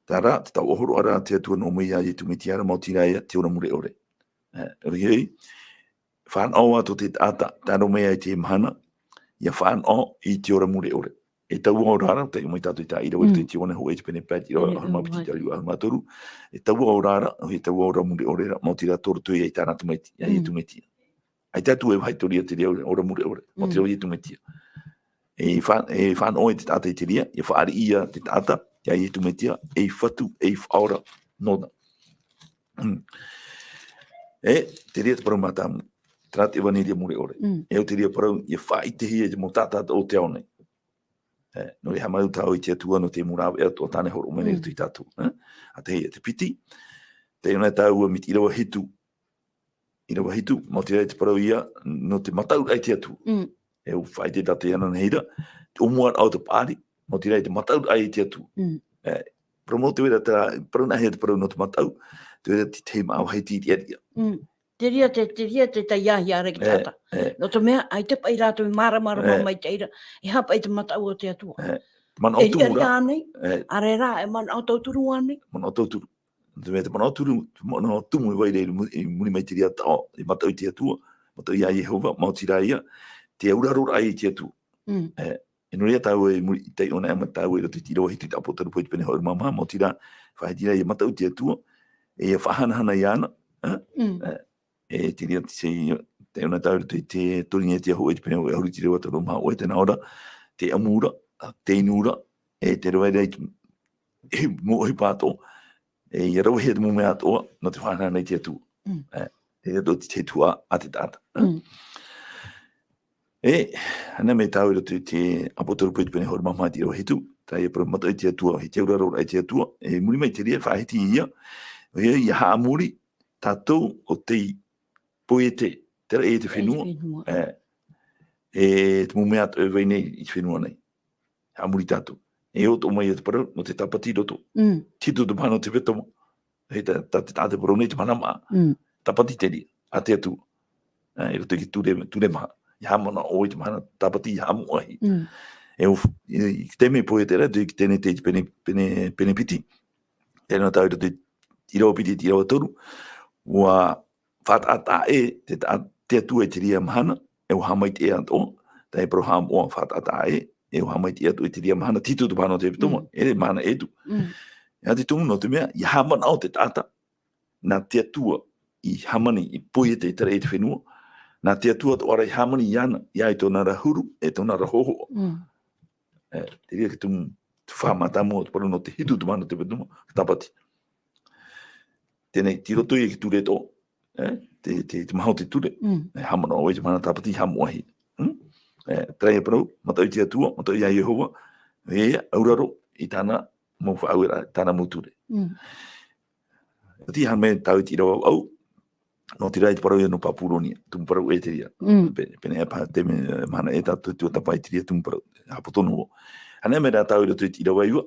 Tara, te tau ohoro ara te atua no mea i tu metiara, mō tira ia, te ora mure ore. Rihei, whanau ato te tata, taro mea i te mahana, ia whanau i te ora mure ore. E tau o rara, te umai tātou i tā ira, te te one ho e te pene pēt, ira o harmapiti te ariu harmatoru. E tau o rara, e tau o rara mure ore, mō tira toro tui e tāna tumetia, ia i tu metia. Ai tātou e haitoria te rea ora mure ore, mō tira i tu metia. E whanau e te tata i te rea, ia whaari ia te tata, ia i tu metia, e whatu, e whaora, nona. E te rea te parau mātamu, trate e waneria mure ore. E o te rea parau, ia whai te hia mō tata o te aone. No re hamau tau i te atua no te murawe e atua tāne horo mene i tātou. A te hia te piti, te ona tau mit Irava hitu, mō te rea te parau ia, no te matou ai te atu. E u whai te tate ana neira, te omuar au te paari, mō te rea te matou ai te atu. Promo te wera parau nahi te parau no te matou, te wera te teima au hei tiri aria. Te ria te taiahi are ki tata. No te mea, ai te pai rātou i mara mai teira, e hapa i te matau o te atua. Man au turu ra. Are rā, e man au tauturu ane. Man au tauturu. Te mea te man au turu, man au tumu i waire i muni mai te ria tao, i matau i te atua, matau i a Jehova, mautira ia, te aurarora ai i te atua. E no rea tau e te ona e matau e roto i tiro hitu te apotaru poi te pene hau mamaha, mautira, whahetira i matau i te atua, e whahanahana i ana, e te rea te ona tau roto i te toringa te aho e te pene hau e hori te rewa taro maha oe tena ora, te amura, te inura, e te rewa rei e mo oi pato, e i rau hea te mume atoa, no te whanahana i te atua. Te do te tua a te tata. Ana me tau roto te apotoru pui pene hori mamai te o hitu. Tai e pro matai te atua, he te uraro ai te atua. E muri mai te rea whahiti ia. I haamuri tatou o te poete. Tera e te whenua. E te mumea atu e weinei i te whenua nei. Haamuri tatou. E o to mai e te parau, no te tapati roto. Tito te mana o te hepetoma. He te tate parau nei te mana maa. Tapati te rea, a te atua. E roto ki ture maha. I hamana o i te mana tapati i hamu ahi. I te me poete rea, ki tēne te pene piti. Tēnā tau roto i rau piti i rau toru. Ua whātata te atua e te ria mahana. E o hamai te ato. Tai pro ham o whātata e o hamai te atua e te ria mahana. Tito tu pāno te hepetoma. E mahana etu. Ia te tumu no te mea. I hamana o te tata. Nā te atua i hamani i poete i tera e te whenua. Nā te atua to ara i hamani i ana. Ia i tōna rahuru e tōna rahoho. Te ria ki tumu whamatamu o te paru no te hitu tu pāno te hepetoma. Tapati. Tēnei, ti roto i ki ture tō. Te mahau te ture. Hamana o e te mana tapati hamu ahi. Trai e parau, matou te atua, matou i a Yehova. Ea, auraro, i tāna mō whaauera, tāna mō ture. Ti hame tau ti rawa au. No te rai te parau e no papuronia. Tumu parau e te ria. Pene e paha te mahana e tātou tuatapapa i te ria tumu parau. Hapotono o. Hane me rā tau i roto i ti rawa iwa.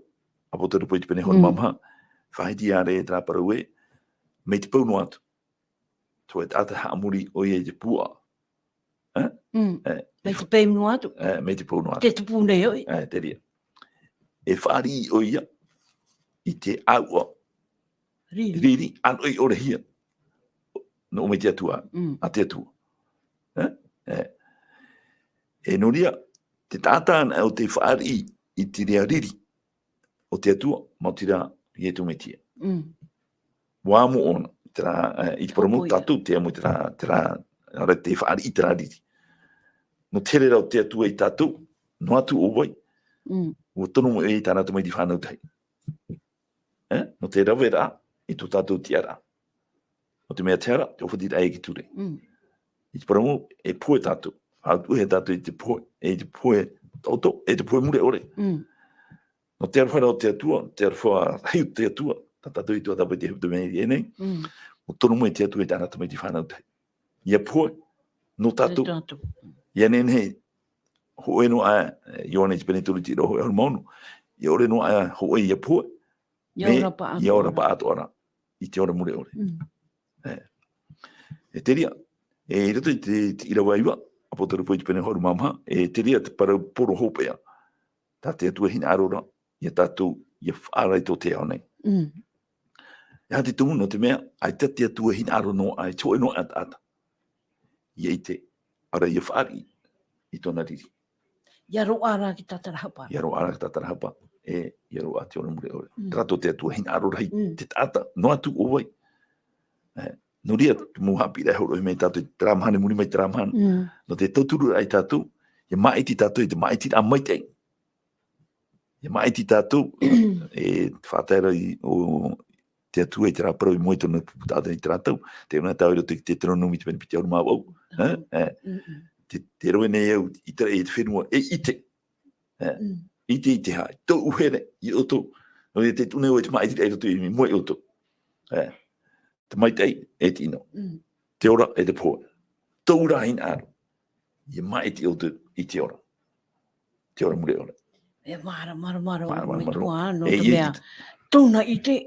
Apotono po i te pene hon mamha. Whahiti are e tā parau e. Me te pauno atu. So e tata haamuri o i e te pua. Me te pauno atu. Me te pauno atu. Te tupu nei oi. Te ria. E whaari o ia. I te aua. Riri. Ano i ore hia. No me te atua. A te atua. E no ria. Te tata ana o te whaari i te rea riri. O te atua. Mau tira i e tu me tia. Wāmu ona. I te paramu tatou te amu tera ara te whaari i tera riri. No tere rau te atua i tatou. No atu o wai. O tono mo e tāna tu mai di whanau tai. No te rawe rā. I tu tatou ti ara. O te mea te ara. Te ofati rai ki ture. I te paramu e poe tatou. Hau he tatou i te poe. E te poe toto. E te poe mure ore. No te arwhara o te atua. Te arwhara rai o te atua. Tatou i tuatapapa te hepetoma i enei. O tono mo e te atua i tāna tu mai di whanau tai. Ia poe. No tatou. Ia nene ho e no a Ioane te peneturu ti roho e hon maunu. Ia ore no a ho e ia poe. Ia ora pa ato ara. I te ora mure ore. E te ria. E rato i te Irava iwa. Apotoru po i te pene horu mamha. E te ria te para poro hopea. Tā te atua hina arora. Ia tātou ia whaarai tō te ao nei. Ia te tumu no te mea. Ai te atua hina aro no ai toe no at ata. Ia i te. Ara ia whaari. I tōna riri. Ia ro ara ki tatarahapa. Ia ro ara ki tatarahapa. Ia ro a te ora mure ore. Trato te atua hina aro rai. Te tata. No atu o wai. No ria mu Haapiiraa horo me tātou i tramahane muri mai tramahane. No te tauturu ai tātou. Ia maiti tātou i te maiti a maitai. Ia maiti tātou. E whātaira i o te atua i te rāparau i moito na tātou i tātou. Te una tau i roto i te teronomi te penipiti auru māwau. Te roe nei au i te whenua e ite. Ite i te hai. Tō uhere i oto. No te tune o i te maiti ai roto i mi moe oto. Te maitai e tino. Te ora e te poe. Tō ura hin aro. I maiti oto i te ora. Te ora mure ora. E mara. Me tua ano te mea. Tōna i te.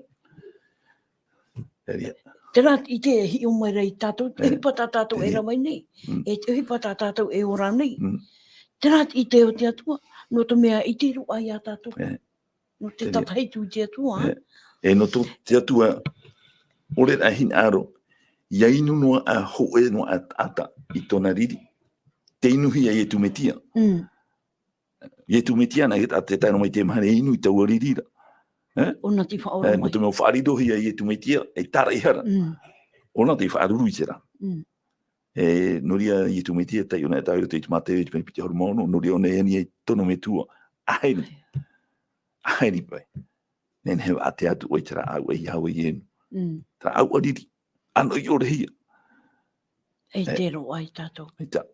Te rat i te hi o mai rei tātou. Te hipata tātou e ramai nei. E te hipata tātou e ora nei. Te rat i te o te atua. No te mea i te rua i a tātou. No te tapaitu i te atua. E no te atua. Ore a hin aro. Ia inu noa a hoe noa a ata i tōna riri. Te inuhi a ietu metia. Ietu metia na a te taino mai te mahane inu i taua ririra. Ona ti whaora mai. No te mea whaaridohi a ietu metia e tara i hara. Ona te whaaruru i tera. No ria ietu metia tai ona e tau i te mateu i te penipiti hormono. No ria ona e ni e tono me tua. Ahairi. Ahairi pai. Nen hewa ate atu o i tera au e iau e ienu. Ta au ariri. Ano i ore hia. E te ro ai tatou. Ita.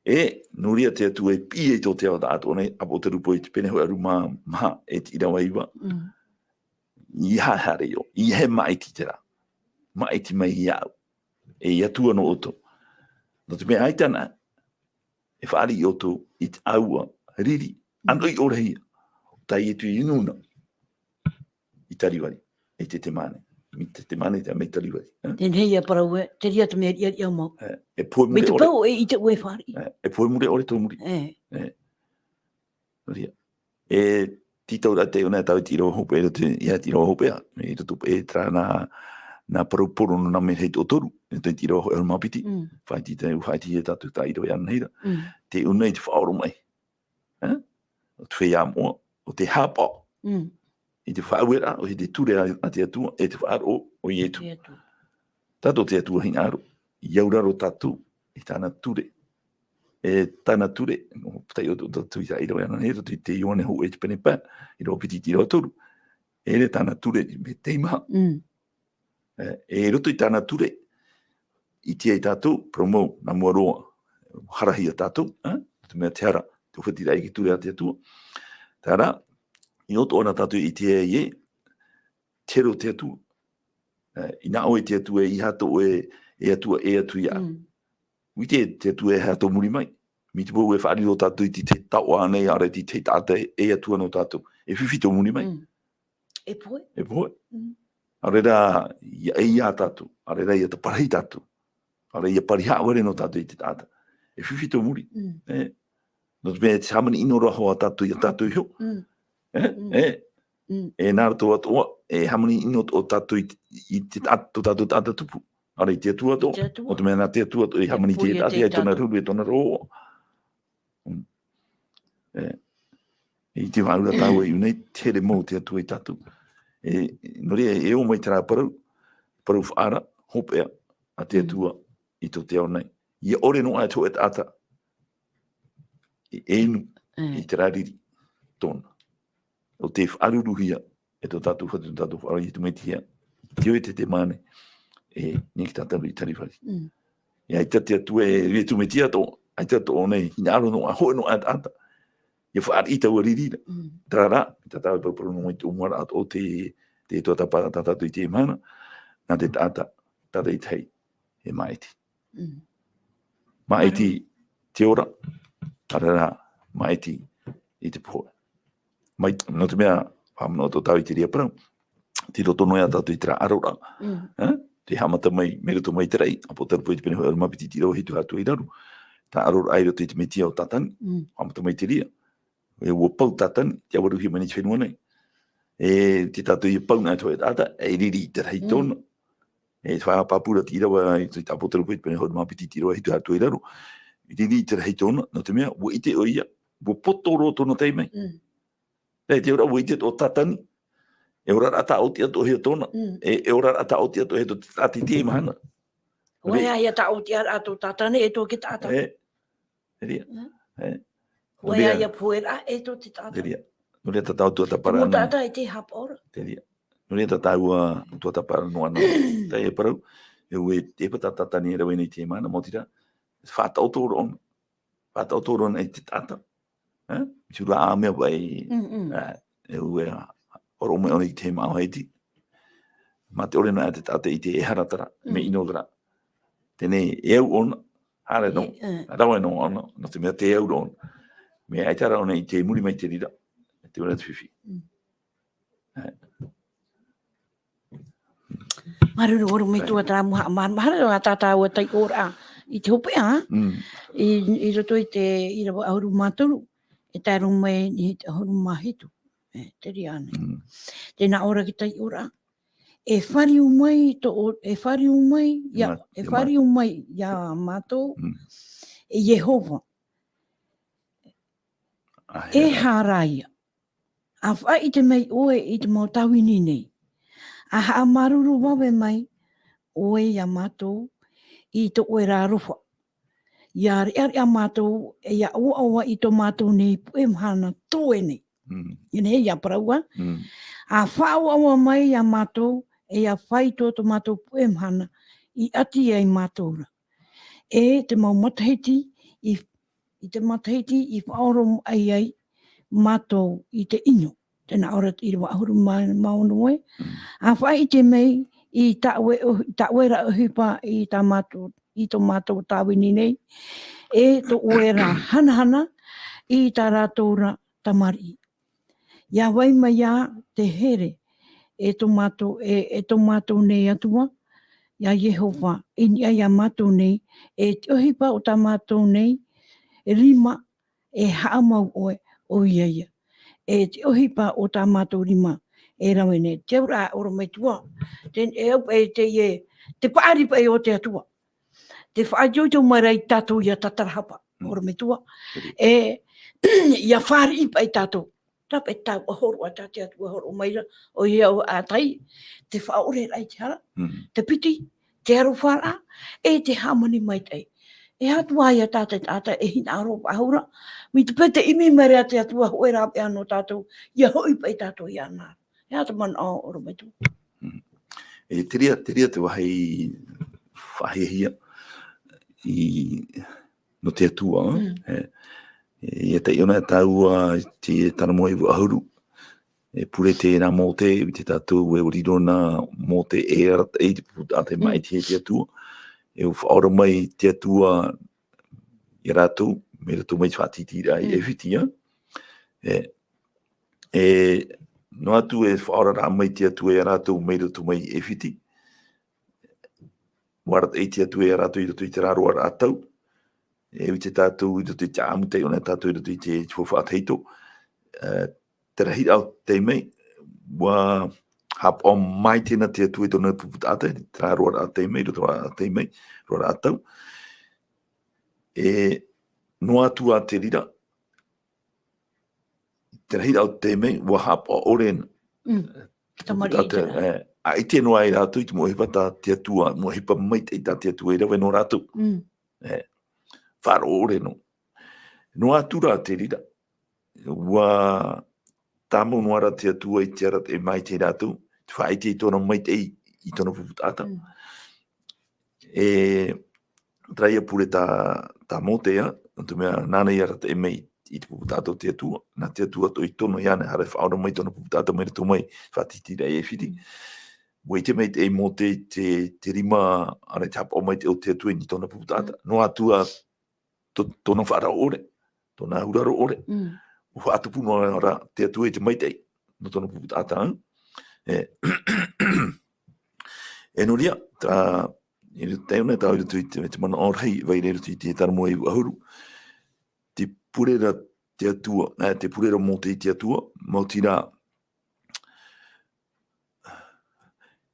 E nuria te atu e pie to te o tato nei apo te rupo i te pene hoa ruma maha e te irawa iwa. I hahare yo, i he maiti te ra. Maiti mai i au. E i atua no oto. No te mea aitana, e whaari i oto i te aua riri. Ando i ora hia. Tai e tu i inuna. I tariwari. E te mane. Mi te mane te a me tariwari. Tēnei ia parau e, te ria te mea ia mau. E poe Me mure te ore. pau e i te ue whari. E poe mure ore tō muri. Ria. E titau ra te ona tau tiro hope e te ia tiro hope a. Me to e tra na proporo no me hei totoru. E te tiro ho mapiti. Fai ti te fai e tatu tai ro yan heira. Te una i te whaoro mai. O te whea moa. O te haapao. I te whaauera o te ture a te atua. E te whaaro o i etu. Tato te atua hina aro. Iauraro tatu. I tāna ture. E tāna ture. Tai o tatu i tai ro yan heira. Te ione ho e te pene pā. I ro piti tiro toru. E re tāna ture me te maha. E roto i tāna ture. I tia i tātou. Promo na mua roa. Harahi a tātou. Te mea te hara. Te whetira i ki ture a te atua. Tāra. I oto ona tātou i tia i e. Tero te atua. I nā oe te atua i hato e atua e atu i a. Ui te atua e hato muri mai. Mi te pōu e whaari o tātou i te tau anei are ti te tātou e atua no tātou. E whiwhito muri mai. E poe. E poe. Arera i a tātou. Arera i a te parahi tātou. Arera i a pariha were no tātou i te tātou. E whiwhito muri. No te mea te hamani inora hoa tātou i a tātou i ho. E nāra tō atoa. E hamani inot o tātou i te tātou tupu. Ara i te atua tō. O te mea nā te atua tō i hamani te tātou. E tōna ruru e tōna roa. I te whaura tāua i unei. Tere mō te atua i tātou. Nori e o mai te rā parau. Parau whaara. Hopea. A te atua i tō te au nei. I ore no ai tō e tāta. E enu. I te rāriri. Tōna. O te whaaruruhia. E tō tātou whatu tātou whaara i tu mei tia. Tio e te mane. E neki tātou i tariwhari. E ai te atua e tu mei tia tō. Ai te atua o nei. Hina aro no a hoe no a tāta. Ia whaari i tau aririra. Tārā. Tātou e pauparo no i tō mwara ato o te toatapapa tātou i te mahana. Nā te tāta. Tātou i tei. E maiti. Maiti te ora. Arara. Maiti i te poe. No te mea. Whamano tō tau i te ria parau. Te roto noia tātou i te rā arora. Te hamata mai. Me roto mai te rei. Apo tarupo i te pene hoa arumapiti ti rau hitu hatu i raru. Tā arora ai roto i te metia o tātani. Hamata mai te ria. E ua pau tātani. Te awaruhi mani te whenua nei. E te tātou i pau nai tō e tāta. E riri i te rei tōna. E te whaapapura ti rawa. E te apo tarupo i te pene hoa arumapiti ti rau hitu hatu i raru. I riri i te rei tōna. No te mea. Ua ite o ia. Ua poto roto no teimei. E te ora ua ite o tātani. E ora rata o tia to he tona. E ora rata o tia to he to tati ti mahana. Wai ai ata o tia ato tātane e tō ki tāta. Ria. Wai ai a puera e tō te tāta. Ria. Nuria tatau tuataparaa. Tumu tāta e te haapao. Ria. Nuria tatau tuataparaa no ana. Tai e parau. E ue te patata ni era wene te mana motira. Whātau tōro on. Whātau tōro on e te tāta. Chura a mea vai. E ue oro me ona i te mao heiti. Ma te ore na te tāta i te e haratara. Me inodara. Tēnei e au ona. Hare no. Rawa no ona. No te mea te e au ona. Me aitara ona i te muri mai te rira. Te ora te whiwhi. Maruru oru me tuatara muha. Mahana o a tātāua tai ora. I te hopea. I roto i te Irava auru māturu. E tāru mai ni te ahuru mahitu. Te ria ane. Tēnā ora ki tai ora. E whariu mai ia matou. E Yehova. E hāraia. A wha i te mei oe i te mautawini nei. A haa maruru wawe mai oe ia matou i to oe rā rofa. Ia reari a matou e ia ua i to matou nei pue mahana toe nei. Ine ia paraua. A whaaua mai ia matou e ia whai tō matou pue mahana i ati ai matou ra. e te mau matahiti i te matahiti i whaoro ai matou i te ino. Tēnā ora i rewa ahuru maunue. A whai i te mei i taue ra uhipa i tā matou, i tō matou tāwini nei. E tō uera hanahana i tā rātou ra tamari. Ia wai mai ia te here e tō matou nei atua. Ia Yehova, ia matou nei, e te uhipa o tā matou nei, rima e haamau oe o ia. E te ohipa o tā matou rima e rawe nei. Te ura ora mai tua. E au e Teie, te paari pa e o te atua. Te whaajoito mai rai tatou ia tatarahapa. Ora mai tua. E ia whaari pa e tatou. Rapa e tau ahoro a tate atua ahoro mai ra. O ia o a tai. Te whaore rai te hara. Te piti. Te aru whara. E te hamani maitai. E atua ia tata e hina aro ahura. Mi te pete imi mere te atua hoe rape ano tatou. Ia hoi pa i tatou ia nā. E ata man o oro mai tu. E teria te wahai whahihia i no te atua. E te iona taua te tanamo i ahuru. E pure te nā mō te i te tatou e riro nā mō te e te puta te maitai te atua. E u whaora mai te atua i rātou, me rato mai whātiti rai e whitia. E no atu e whaora rā mai te atua i rātou, me rato mai e whiti. Warat e te atua i rātou i rato i te rāroa rātou. E u te tātou i rato i te amutei, ona tātou i rato i te whawhāteito. Te rahi au te mei, wa haapao mai tēnā te atua i tōna puputata, te rāroa rā te mei, rato rā te mei, roa rātou. E no atua te rira, te rahi au te mei, wa haapao oren. Tamari i tēnā. A i te noa i rātou, i te mohipa tā te atua, mohipa mai te tā te atua i rawe no rātou. Whāro oreno. No atura te rira, wa tāmo noara te atua i te arat e mai te rātou, te whaite i tōna maitai i tōna puputata. E traia pure tā motea, tu mea nāna i arat e mei i te puputata o te atua, nā te atua to i tono iane, hare whaora mai tōna puputata mai rato mai, whatiti rei e whiti. Wei te mei te mo te rima, are te hapa o mai te o te atua i tōna puputata. No atua tōna whaara ore, tōna uraro ore. Ua atupu no ora te atua i te maitai, no tōna puputata. E no ria, i te una tau i rutu i te mana orhei, vai re rutu i te taramo i ahuru. Te purera te atua, te purera mō te atua, mau tira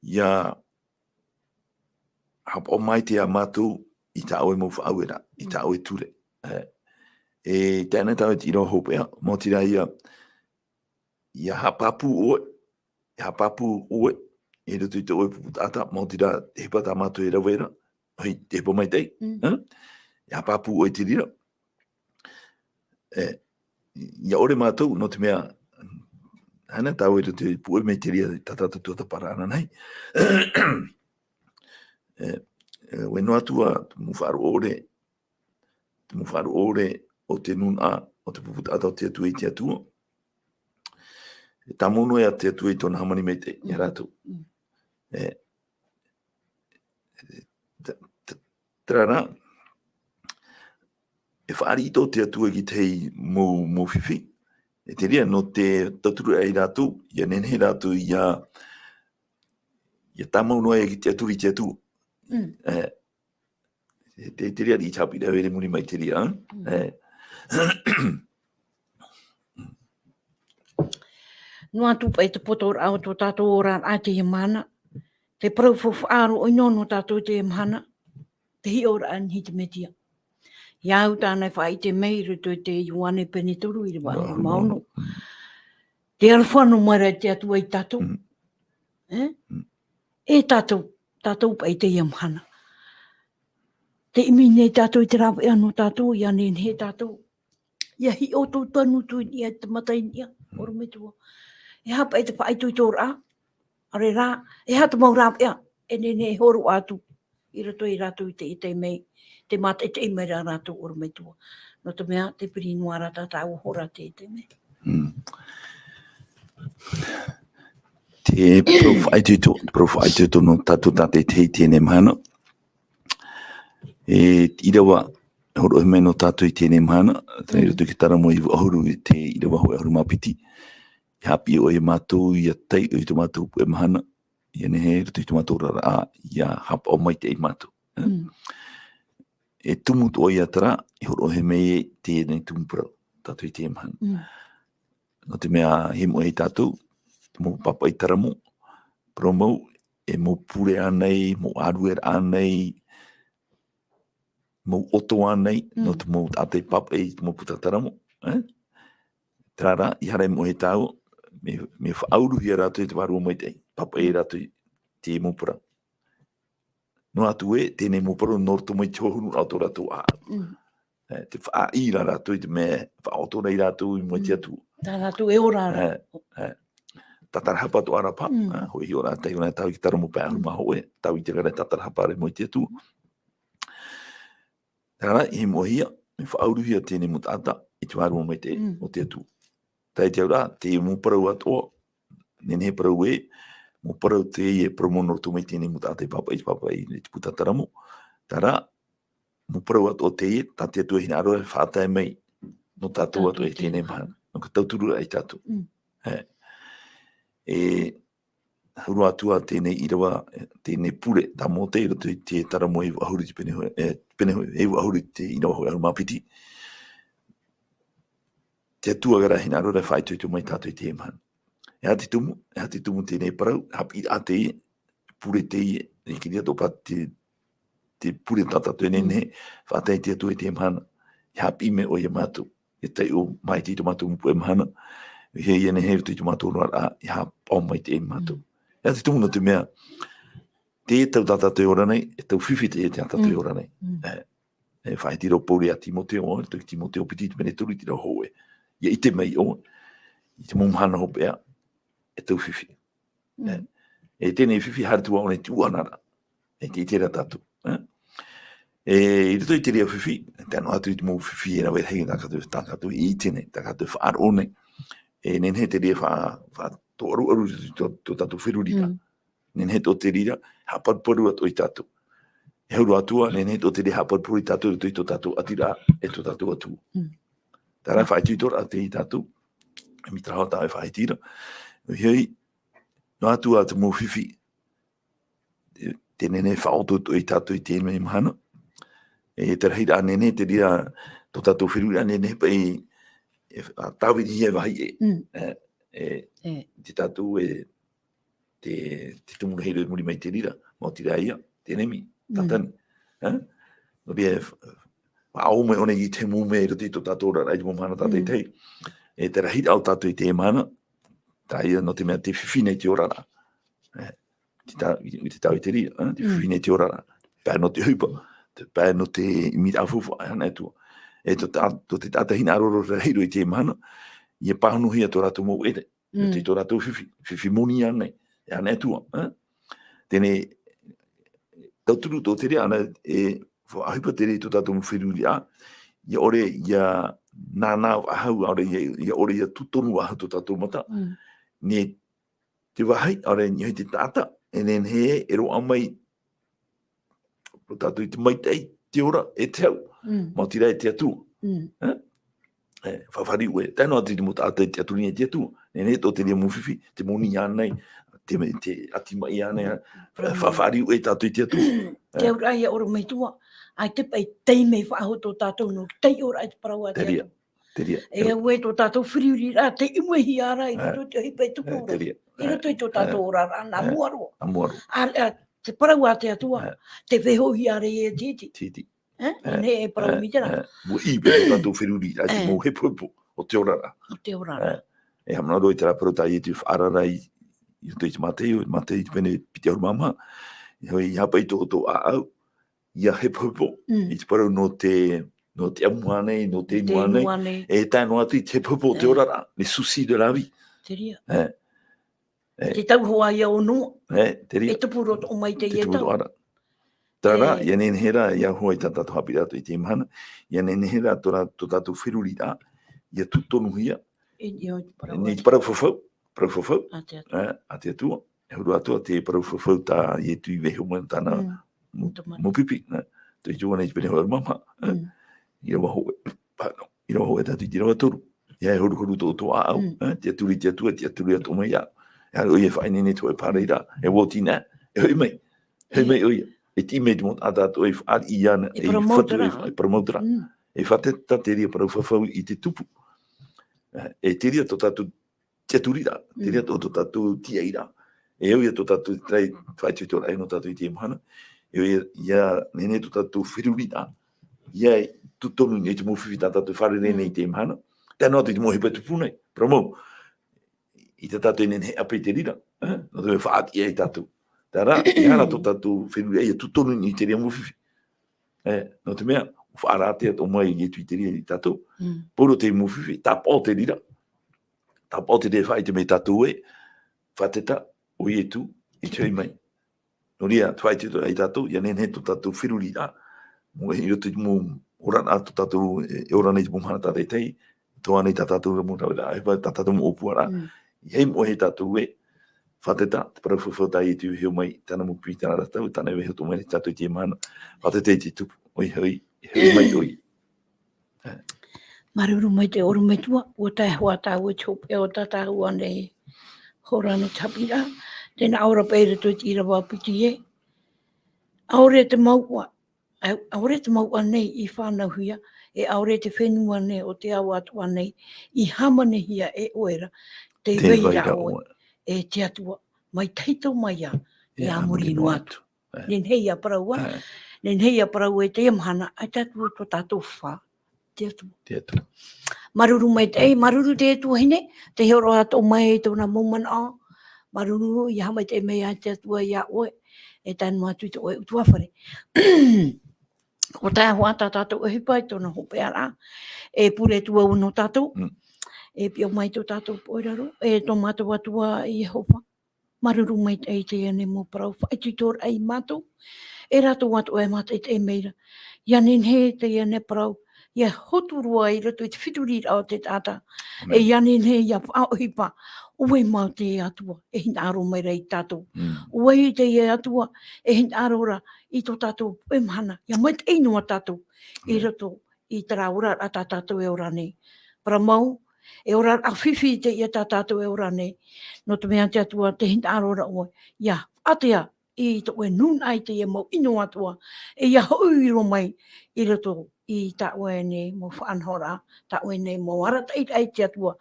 ia hapa o mai te a matou i ta aue mau whaauera, i ta aue ture. E tēnei tau i roa hopea, mau tira ia hapapu oe, e rutu i te oe puputata, mau tira hepa tā matou e rawera, hei, te hepa mai tei, e hapapu oe te rira. Ia ore matou, no te mea, hana tau e rutu i pue mei te ria tatata tuatapara ana nei. We no atua, mu wharu ore, o te nuna, o te puputata o te atua i te atua. Tā mono e a te atua i tōna hamani mei te, i rātou. Trara, e whaari i tō te atua ki tei mō whiwhi. E te ria, no te taturu e rātou, ia nenhe rātou ia tā mono e ki te atua i te atua. Te ria i tāpi rau ere muri mai te ria. No atu pa i te poto rao tō tātou ora a te mahana. Te parau whawhaaro o inono tātou te mahana. Te hi ora anhi te metia. Ia au tānei wha i te mei ruto i te Ioane Penituru i rewa maono. Te arwhano mara te atua i tātou. E tātou pa i te ia mahana. Te imi nei tātou i te rawa e ano tātou, ia nen he tātou. Ia hi o tō tanu tui ni e te matai ni a, oro me tua. E hapa e te whaaitu i tō rā, are rā, e hata mau rā ea, e nene e horo atu. I roto I rātou I te mei, te mata te mei rā rātou ora mai tua. No te mea, te piri nuara tātou hora te mei. Te profite to no tatou tate tēnei mahana. Irava, horo me no tatou I tēnei mahana, tai roto ki taramo I ahuru I te Irava hoi ahuru mapiti. Haapii o e matou ia tai o I te matou pu e mahana. Ia nehe roto I te matou rara a ia haapao maitai matou. E tumu o ia tara, I horo he mei tēnei tumu parau, tatou I te mahana. No te mea he mo e tatou, mo papa I taramo, parau e mo pure anei, mo aruer anei, mo oto anei, no te mo ate papa I mo putataramo. Trara, I hara mo e tau, me whaauru hia rātou I te warua maitai, papa e rātou te mo parau. No atu e, tēnei mo parau norto mai te hohunu rātou rātou a. Te wha I rātou I te mea, whaoto nei rātou I mo te atu. Tā rātou e ora rā. Tatarahapa to arapa, hoi hi ora tai ona tau ki taramo pē aru maho e, tau I te gara tatarahapa re mo te atu. Tara, I mohia, me whauru hia tēnei mo tāta, I te warua mai te, o te atu. Tai te aura, te mo parau atoa, nene parau e, mo parau Teie promono tu mai tēnei mo tātai papa I te putataramo. Tara, mo parau atoa Teie, tāte atu e hina aroa, whātai mai, no tātou atu e tēnei mahana. No ka tauturu ai tātou. Huru Atua tēnei Irava, tēnei pure, tā mō te iro te taramo e ahuru te penehoi, e ahuru te Irava hoi ahuru mapiti. Te atua gara hina arora whaitoi tu mai tātou I te mahana. E hati tumu tēnei parau, Haapiiraa Teie, pure Teie, e ki ria topa te pure tātātou e nene, whātai te atua I te mahana. E haapii me o ia matou, e taio maitai to matou mpu e mahana. He ia ne heru te matou rara, I haapao mai te matou. E te tumu no te mea, te tau tātātou ora nei, e tau whiwhi te tātātou ora nei. E whai tiro pouri a Timoteo, e tau Timoteo piti te mene turi tira hoe. Ia I te mei o, I te mumhana hopea, e tau whiwhi. E tēnei whiwhi haritua o nei tuanara, e te itera tātou. E I rito I te rea whiwhi, tēnu atu I te mou whiwhi e rawe hei tākatou I tēnei, tākatou whaaro nei. E nenhe te rea wha tō aru tō tātou whirurira. Nenhe tō te rira, hapaparu atu I tātou. E hauru atua, nenhe tō te rea hapaparu I tātou, I tō tātou atira, e tō tātou atu. Tāra whaituitora a te I tātou, e mi traho tā e whaitira. Hei, no atua te mō whiwhi, te nene whaoto I tātou I tēnei mahana. E te rahira a nene te rea tō tātou whirurira, nene pai tāwiri hia wahi te tātou e te tumura heiro muri mai te rira, mō tira ia, tēnei mi, tātani. No rea, whaaume one I te mūme e roti tō tātou rara I te mōmana tātei tei. E te rahira au tātou I te mana, tā ia no te mea te whiwhinei te orara. Te tau I te rira, te whiwhinei te orara. Pēr no te hupa, pēr no te mira awhuwha, hana e tua. E to te tata hina aroro reiro I te mahana, I e pāhunu hia tō rātou mou ere, te tō rātou whiwhi moni anei, e ana e tua. Tēnei, tauturu tō tere ana e ahipa tere tō tātou mwhiru a, I ore ia nānā ahau, ia ore ia tutonu ahau tō tātou mata, ne te wahai, ore ni te tata, e nen he e roa mai, tō tātou I te maitai, te ora, e te au. Mā tira e te atu. Whawhari ue. Tēnā ati te mota ata te atuni e te atu. Nene tō te rea mwhiwhi, te moni anei, te ati mai anei. Whawhari ue tātou I te atu. Te au rai a ora mai tua. Ai te pai tei mei whaaho tō tātou no. Tei ora ai te parau a te atu. Teria. E ue tō tātou whiriuri rā, te imwe hi ara I roto te hipai tuku ora. I roto I tō tātou ora rā, nā muaro. Te parau a te atua, te wheho hi ara I e titi. Titi. Nene e parau mi tera. Mo ibe tō tātou whiruri, ai te mō hepuepo o te orara. O te orara. E hamana roi tera parotai e te whaararai I te matei te pene piti auru mama. I hapai tō a au, ia hepuepo, I te parau no te amuanei, no te inuanei. E tāno atu I te hepuepo o te orara, le susi de la vie. Te ria. Te tau hoa ia o noa. Te ria. E tupu roto o mai te Te tupu roto ara. Tara, ia nen hera, ia hoi tatou Haapiiraa to I te mahana, ia nen hera to tatou whirurira, ia tutonu hia, ni te parau whawhau, a te atua, e huru atua te parau whawhau ta i e tui veho mana tāna mopipi, to I tua nei pene hoa mama, I rawa hoe tatu I rawa toru, ia e huru tō toa au, te aturi te atua, te aturi atu mai ia, e haro ia whaine ne toi pareira, e wotina, e hoi mai oia, e ti me te mot atato e whaari I ana, e whatu e promotora, e whateta te ria parau whawhau I te tupu, e te ria tō tatu te aturira, te ria tō tatu tiaira, e au ia tō tatu trai whaitu tōra e no tatu I te mahana, e ia nene tō tatu whirurira, ia e tutonu e te mowhiwi tatu whare nene I te mahana, tēnā te mo hepetupu nei, promo, I te tatu e nene ape te rira, no te whaati e tatu, tara, ia ra tō tatu whirurira, ia tutonu I te ria mowhiwi, no te mea, whaaratea tō mai I tu I te ria I tatu, poro te mowhiwi, tāpao te rira, tāpao te rea whai te me tatu e, whateta, o I e tu, I tui mai. No ria, whai te tō I tatu, ia nene tō tatu whirurira, mo e roto I mo orana tō tatu, e orana I te mahana tātai tei, tō anei tā tatu mo rau, e whai tā tatu mo opuara, I hei mo he tatu e, whateta, te parau whawhautai I tu heo mai, tāna mo pui tāna ratau, tāna e heo tō mai tatu I te mahana, whateta I te tupu, oi mai oi. Maruru mai te oru mai tua, o tai hoa tāu e tōpe o tātāu ane horana Haapiiraa, tēnā aura peire tō I Irava piti e. Aore te maua nei I whānau hia, e aore te whenua nei o te au atua nei, I hamane hia e oera, te veira oe, e te atua, mai teito mai a, I amuri no atu. Nen hei a paraua, nen hei a parau e te mahana, ai te atua tō tātou whā, te atua. Maruru mai te, maruru te atua hine, te heoro ato mai e tōna maumana, maruru I hamai te mea te atua I a oe, e tānu atu I te oe utuawhare. O tai hoa tā tātou e hipai tōna hopeara, e pure tua uno tātou, e pio mai tō tātou poiraro, e tō mātou atua I Jehova. Maruru mai te te ane mo parau, whaitu tōra ai mātou, e rato atu e mata I te meira. Ia nen he te ane parau, ia hoturua I rato I te whiturira o te tāta, e ia nen he ia whaohipa, ue mau te atua, e hina aro mai rei tātou. Ue te atua, e hina arora I tō tātou e mahana, ia mai te inua tātou, I rato I tara ora a tā tātou e ora nei. Para mau, e ora a whiwhi te ia tā tātou e ora nei. No te mea te atua, te hina arora oe, ia atea I tō e nun ai te ia mau ino atua, e ia hauiro mai I rato I tā oe nei mo whaanhora, tā oe nei mo arata ai te atua,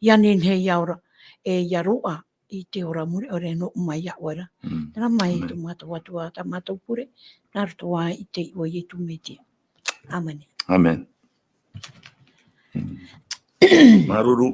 ia nen he iaura, e ia roa I te ora muri ore no mai ia oera. Tana mai tō mātou atua tā mātou pure, nā rotoa I te oe I tu metia. Amen. Amen. Maruru.